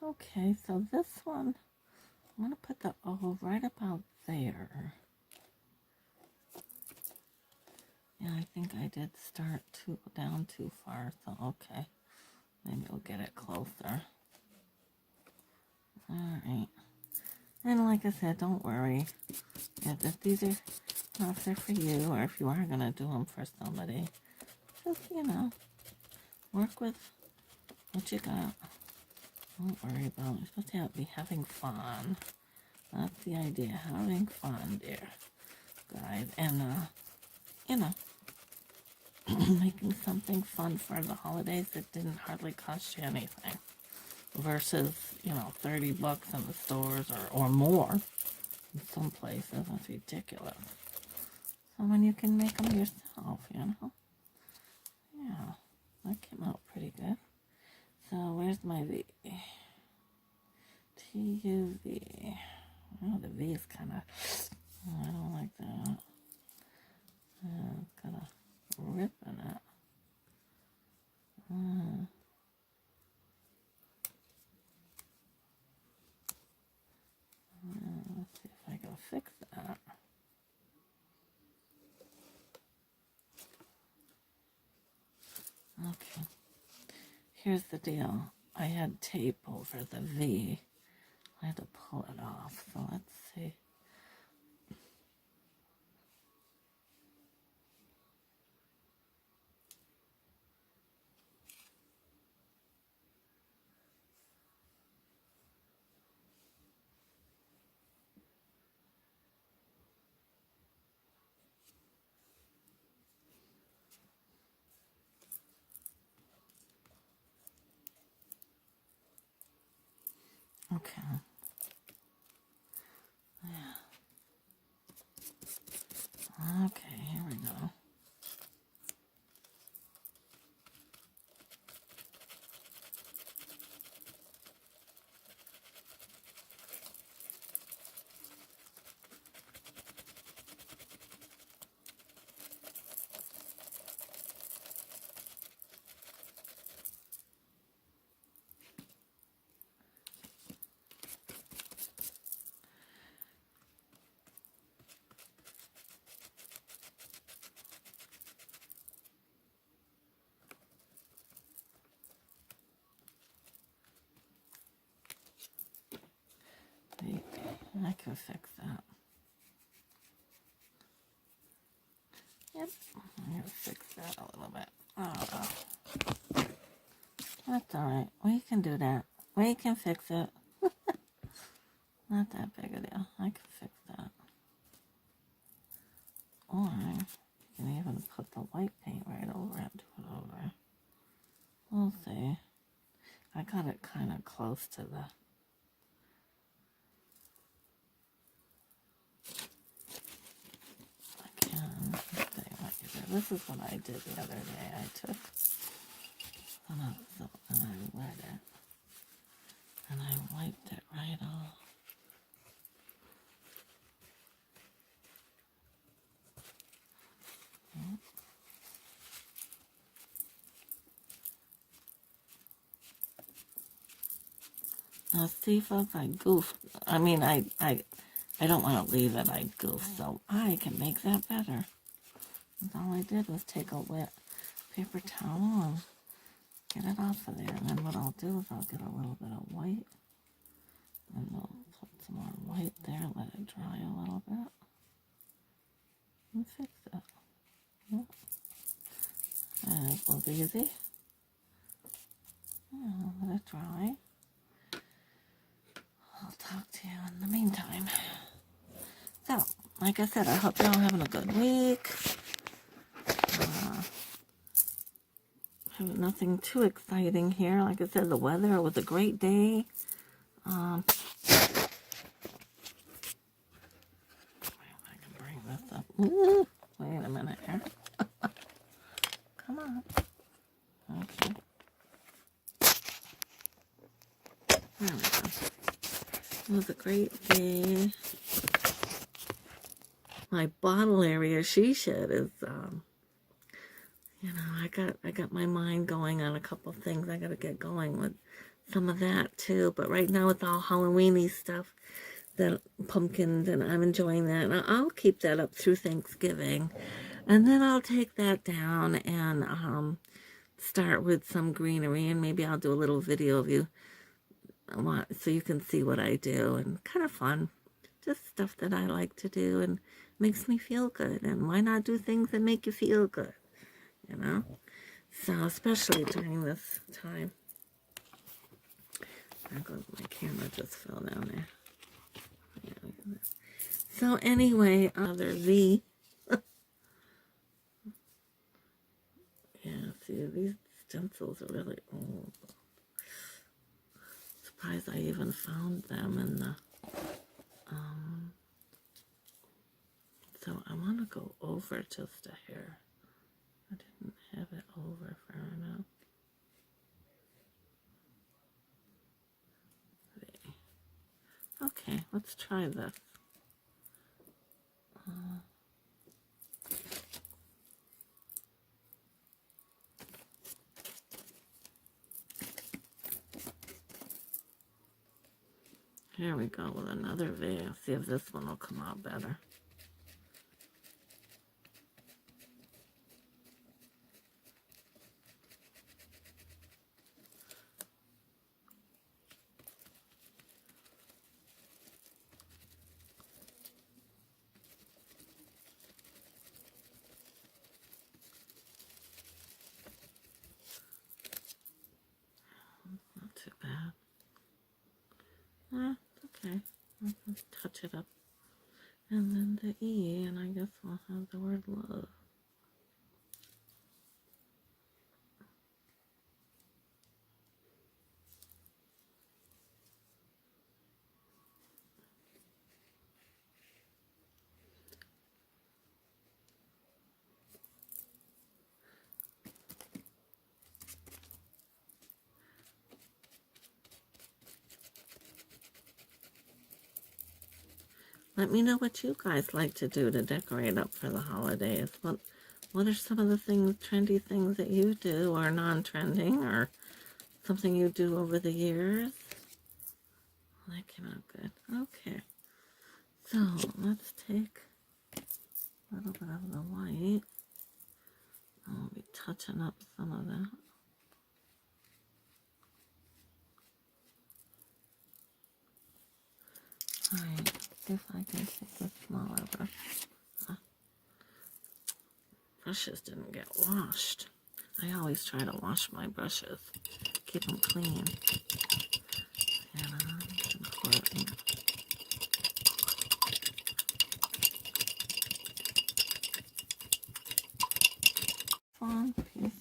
Speaker 1: Okay, so this one, I'm going to put the O right about there. Yeah, I think I did start down too far, so okay. Maybe we'll get it closer. Alright. And like I said, don't worry. If these are, if they're for you, or if you are going to do them for somebody, just, work with what you got. Don't worry about it. You're supposed to be having fun. That's the idea, having fun, dear guys. And, making something fun for the holidays that didn't hardly cost you anything. Versus, $30 in the stores or more in some places. That's ridiculous. So when you can make them yourself, Yeah, that came out pretty good. So where's my V? T-U-V. Oh, the V is kind of, I don't like that. It's kind of ripping it. Let's see if I can fix that. Okay. Here's the deal. I had tape over the V. I had to pull it off. So let's see. Okay. Yeah. Okay, here we go. I can fix that. Yep, I'm going to fix that a little bit. Oh, that's alright. We can do that. We can fix it. Not that big a deal. I can fix that. Or you can even put the white paint right over it. Do it over. We'll see. I got it kind of close to the... This is what I did the other day. I took some of the, and I wet it, and I wiped it right off. Now see, folks, I goofed. I mean, I don't want to leave it. I goofed, so I can make that better. All I did was take a wet paper towel and get it off of there. And then what I'll do is I'll get a little bit of white. And we'll put some more white there, let it dry a little bit. And fix it. Yep. And it was easy. Yeah, let it dry. I'll talk to you in the meantime. So, like I said, I hope you're all having a good week. Nothing too exciting here. Like I said, the weather was a great day. If I can bring this up. Ooh, wait a minute here. Come on. Okay. There we go. It was a great day. My bottle area she shed is, you know, I got my mind going on a couple things. I got to get going with some of that too. But right now it's all Halloweeny stuff, that pumpkins, and I'm enjoying that. And I'll keep that up through Thanksgiving, and then I'll take that down and start with some greenery, and maybe I'll do a little video of you so you can see what I do, and kind of fun. Just stuff that I like to do and makes me feel good. And why not do things that make you feel good, you know? So, especially during this time. There goes my camera, just fell down there. Yeah, so anyway, other V. Yeah, see, these stencils are really old. Surprised I even found them in the, so I want to go over just a hair. I didn't have it over far enough. Okay, let's try this. Here we go with another V. I'll see if this one will come out better. Not too bad. Okay. I'll just touch it up. And then the E, and I guess we'll have the word love. Let me know what you guys like to do to decorate up for the holidays. What are some of the things, trendy things that you do, or non-trending, or something you do over the years? Well, that came out good. Okay. So, let's take a little bit of the white. I'll be touching up some of that. Alright, see if I can take a smaller brush. Brushes didn't get washed. I always try to wash my brushes, keep them clean. And important. Fun piece.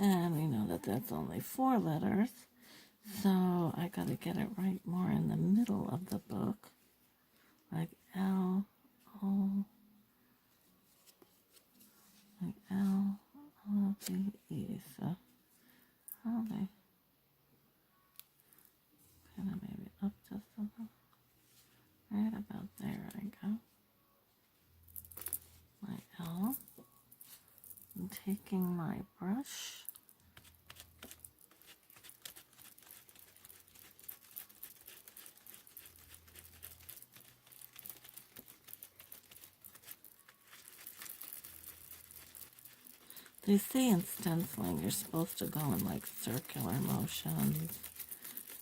Speaker 1: And we know that that's only 4 letters, so I gotta get it right more in the middle of the book, like L, O, like L, O, B, E. So probably kind of maybe up just a little, right about there. I go. My L. I'm taking my brush. They say in stenciling you're supposed to go in like circular motions,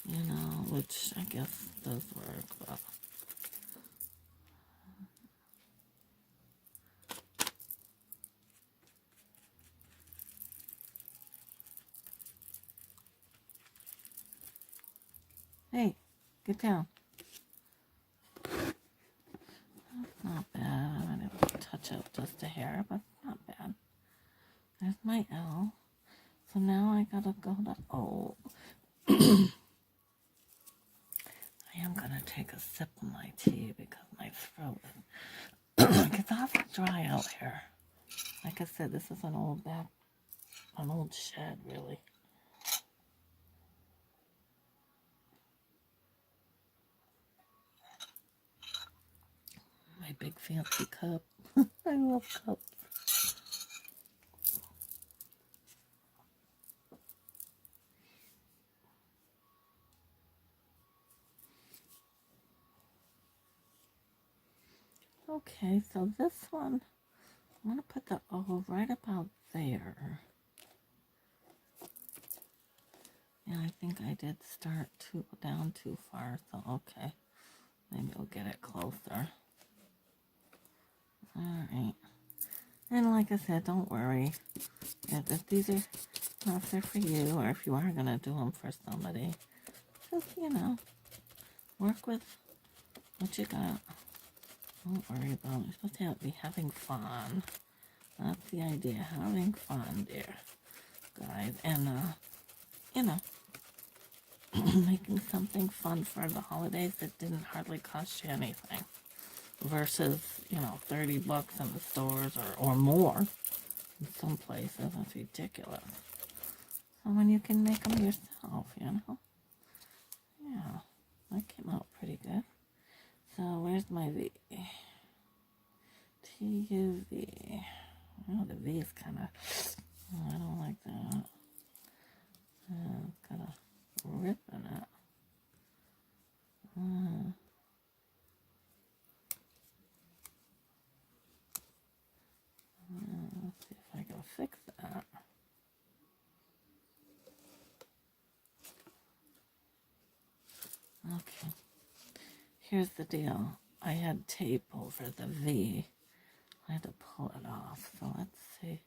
Speaker 1: you know, which I guess does work, but hey, get down. Not bad. I'm going to touch up just a hair, but not bad. There's my L. So now I gotta go to O. I am gonna take a sip of my tea because my throat is it's awful dry out here. Like I said, this is an old shed, really. My big fancy cup. I love cups. Okay, so this one, I'm going to put the O right about there. Yeah, I think I did start down too far, so okay. Maybe we'll get it closer. Alright. And like I said, don't worry. If these are, well, if they're for you, or if you are going to do them for somebody, just, work with what you got. Don't worry about it. You're supposed to be having fun. That's the idea, having fun, dear guys. And, making something fun for the holidays that didn't hardly cost you anything. Versus, $30 in the stores or more in some places. That's ridiculous. So when you can make them yourself, Yeah, that came out pretty good. So where's my V? T-U-V. Oh, the V is kind of, I don't like that. It's got a rip in it. Let's see if I can fix that. Okay. Here's the deal. I had tape over the V. I had to pull it off. So let's see.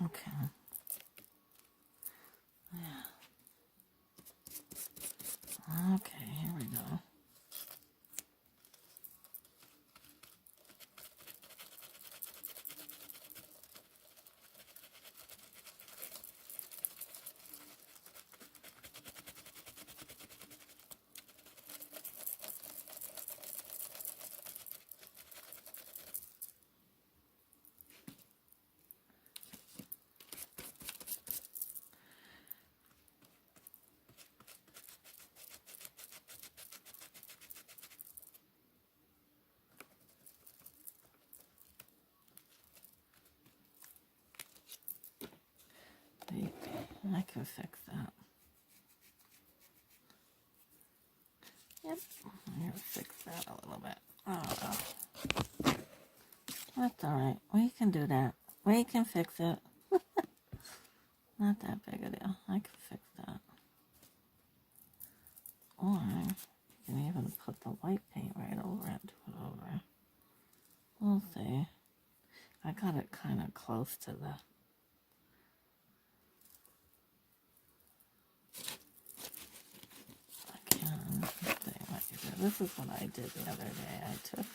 Speaker 1: Okay. Yeah. Okay, here we go. Wait, I can fix that. Yep, I'm going to fix that a little bit. Oh, that's alright. We can do that. We can fix it. Not that big a deal. I can fix that. Or you can even put the white paint right over it. Do it over. We'll see. I got it kind of close to the... I can. This is what I did the other day. I took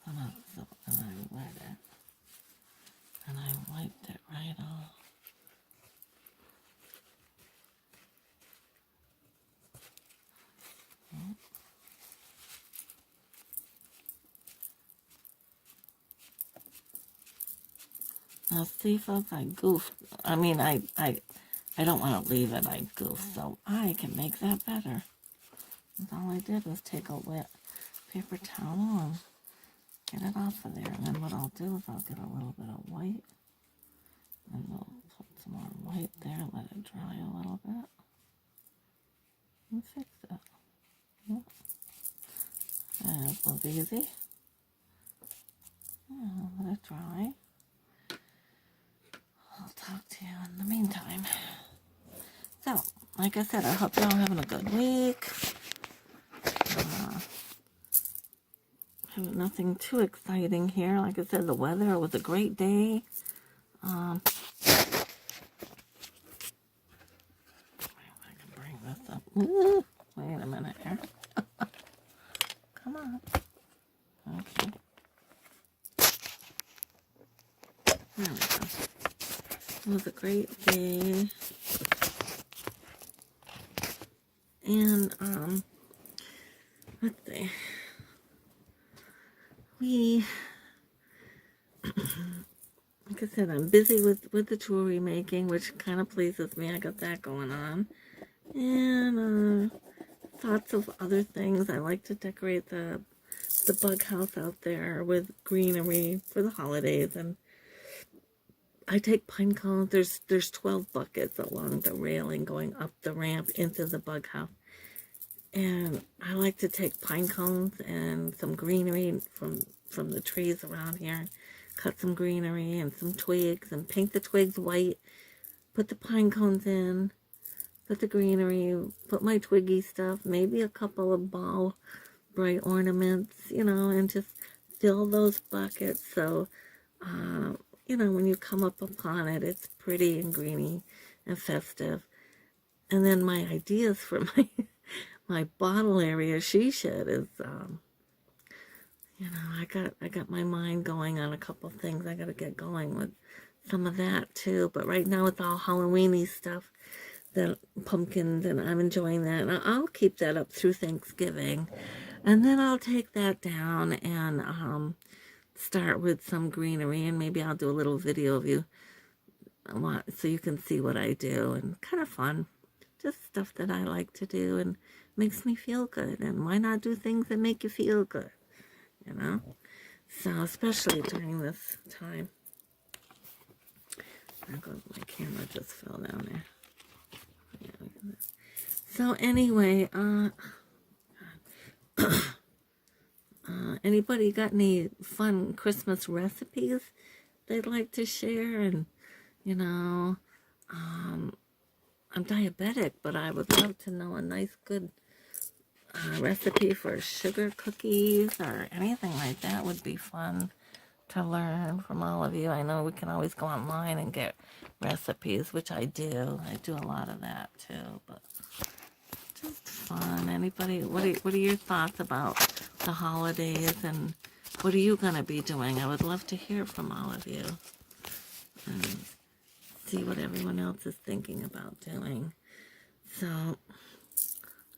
Speaker 1: some of the soap and I wet it. And I wiped it right off. Now see folks, I goofed. I mean, I don't want to leave it. I goofed, so I can make that better. And all I did was take a wet paper towel and get it off of there. And then what I'll do is I'll get a little bit of white. And we'll put some more white there, let it dry a little bit. And fix it. Yep. And it was easy. Yeah, let it dry. like I said, I hope y'all having a good week. Nothing too exciting here. Like I said, the weather was a great day. If I can bring this up. Ooh, wait a minute here. Come on. Okay. There we go. It was a great day. And, let's see. Like I said, I'm busy with the jewelry making, which kind of pleases me. I got that going on. And, thoughts of other things. I like to decorate the bug house out there with greenery for the holidays. And I take pine cones. There's 12 buckets along the railing going up the ramp into the bug house. And I like to take pine cones and some greenery from the trees around here, cut some greenery and some twigs and paint the twigs white, put the pine cones in, put the greenery, put my twiggy stuff, maybe a couple of ball bright ornaments, you know, and just fill those buckets so, you know, when you come up upon it, it's pretty and greeny and festive. And then my ideas for my bottle area she shed is, you know, I got my mind going on a couple things. I got to get going with some of that too. But right now it's all Halloweeny stuff, the pumpkins, and I'm enjoying that. And I'll keep that up through Thanksgiving, and then I'll take that down and start with some greenery, and maybe I'll do a little video of you so you can see what I do, and kind of fun. Just stuff that I like to do and makes me feel good. And why not do things that make you feel good, you know? So, especially during this time. There goes my camera, just fell down there. Yeah, so anyway, anybody got any fun Christmas recipes they'd like to share? And, you know, I'm diabetic, but I would love to know a nice, good recipe for sugar cookies or anything like that would be fun to learn from all of you. I know we can always go online and get recipes, which I do. I do a lot of that too, but just fun. Anybody, what are your thoughts about the holidays and what are you going to be doing? I would love to hear from all of you and see what everyone else is thinking about doing. So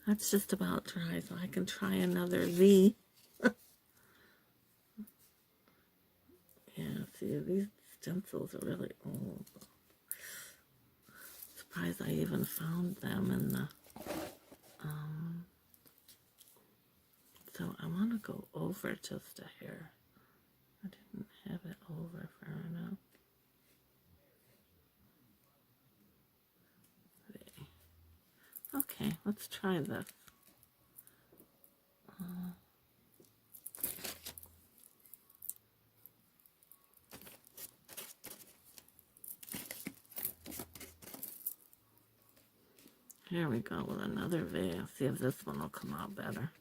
Speaker 1: that's just about dry, so I can try another V. Yeah, see, these stencils are really old. Surprised I even found them in the, so I want to go over just a hair. I didn't have it over far enough. Okay, let's try this. Here we go with another video. See if this one will come out better.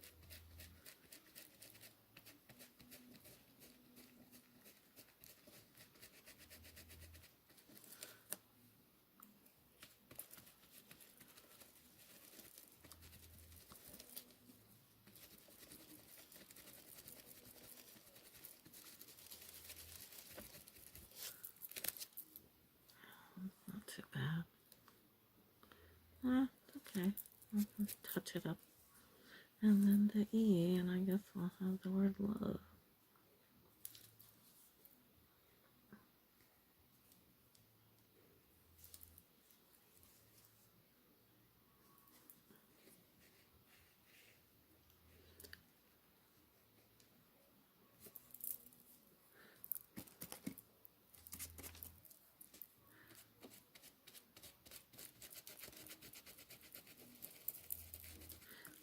Speaker 1: Not too bad. Okay. I'll just touch it up. And then the E, and I guess we'll have the word love.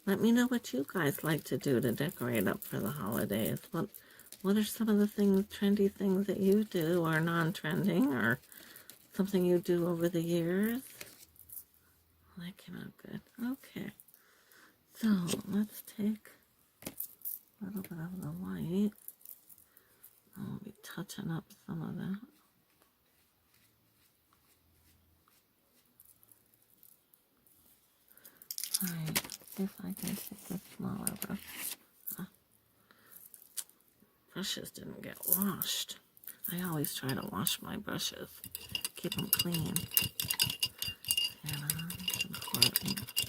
Speaker 1: Let me know what you guys like to do to decorate up for the holidays. What are some of the things, trendy things that you do, or non-trending, or something you do over the years? That came out good. Okay. So let's take a little bit of the white. I'll be touching up some of that. Alright, see if I can take a smaller brush. Brushes didn't get washed. I always try to wash my brushes, keep them clean. And it's important.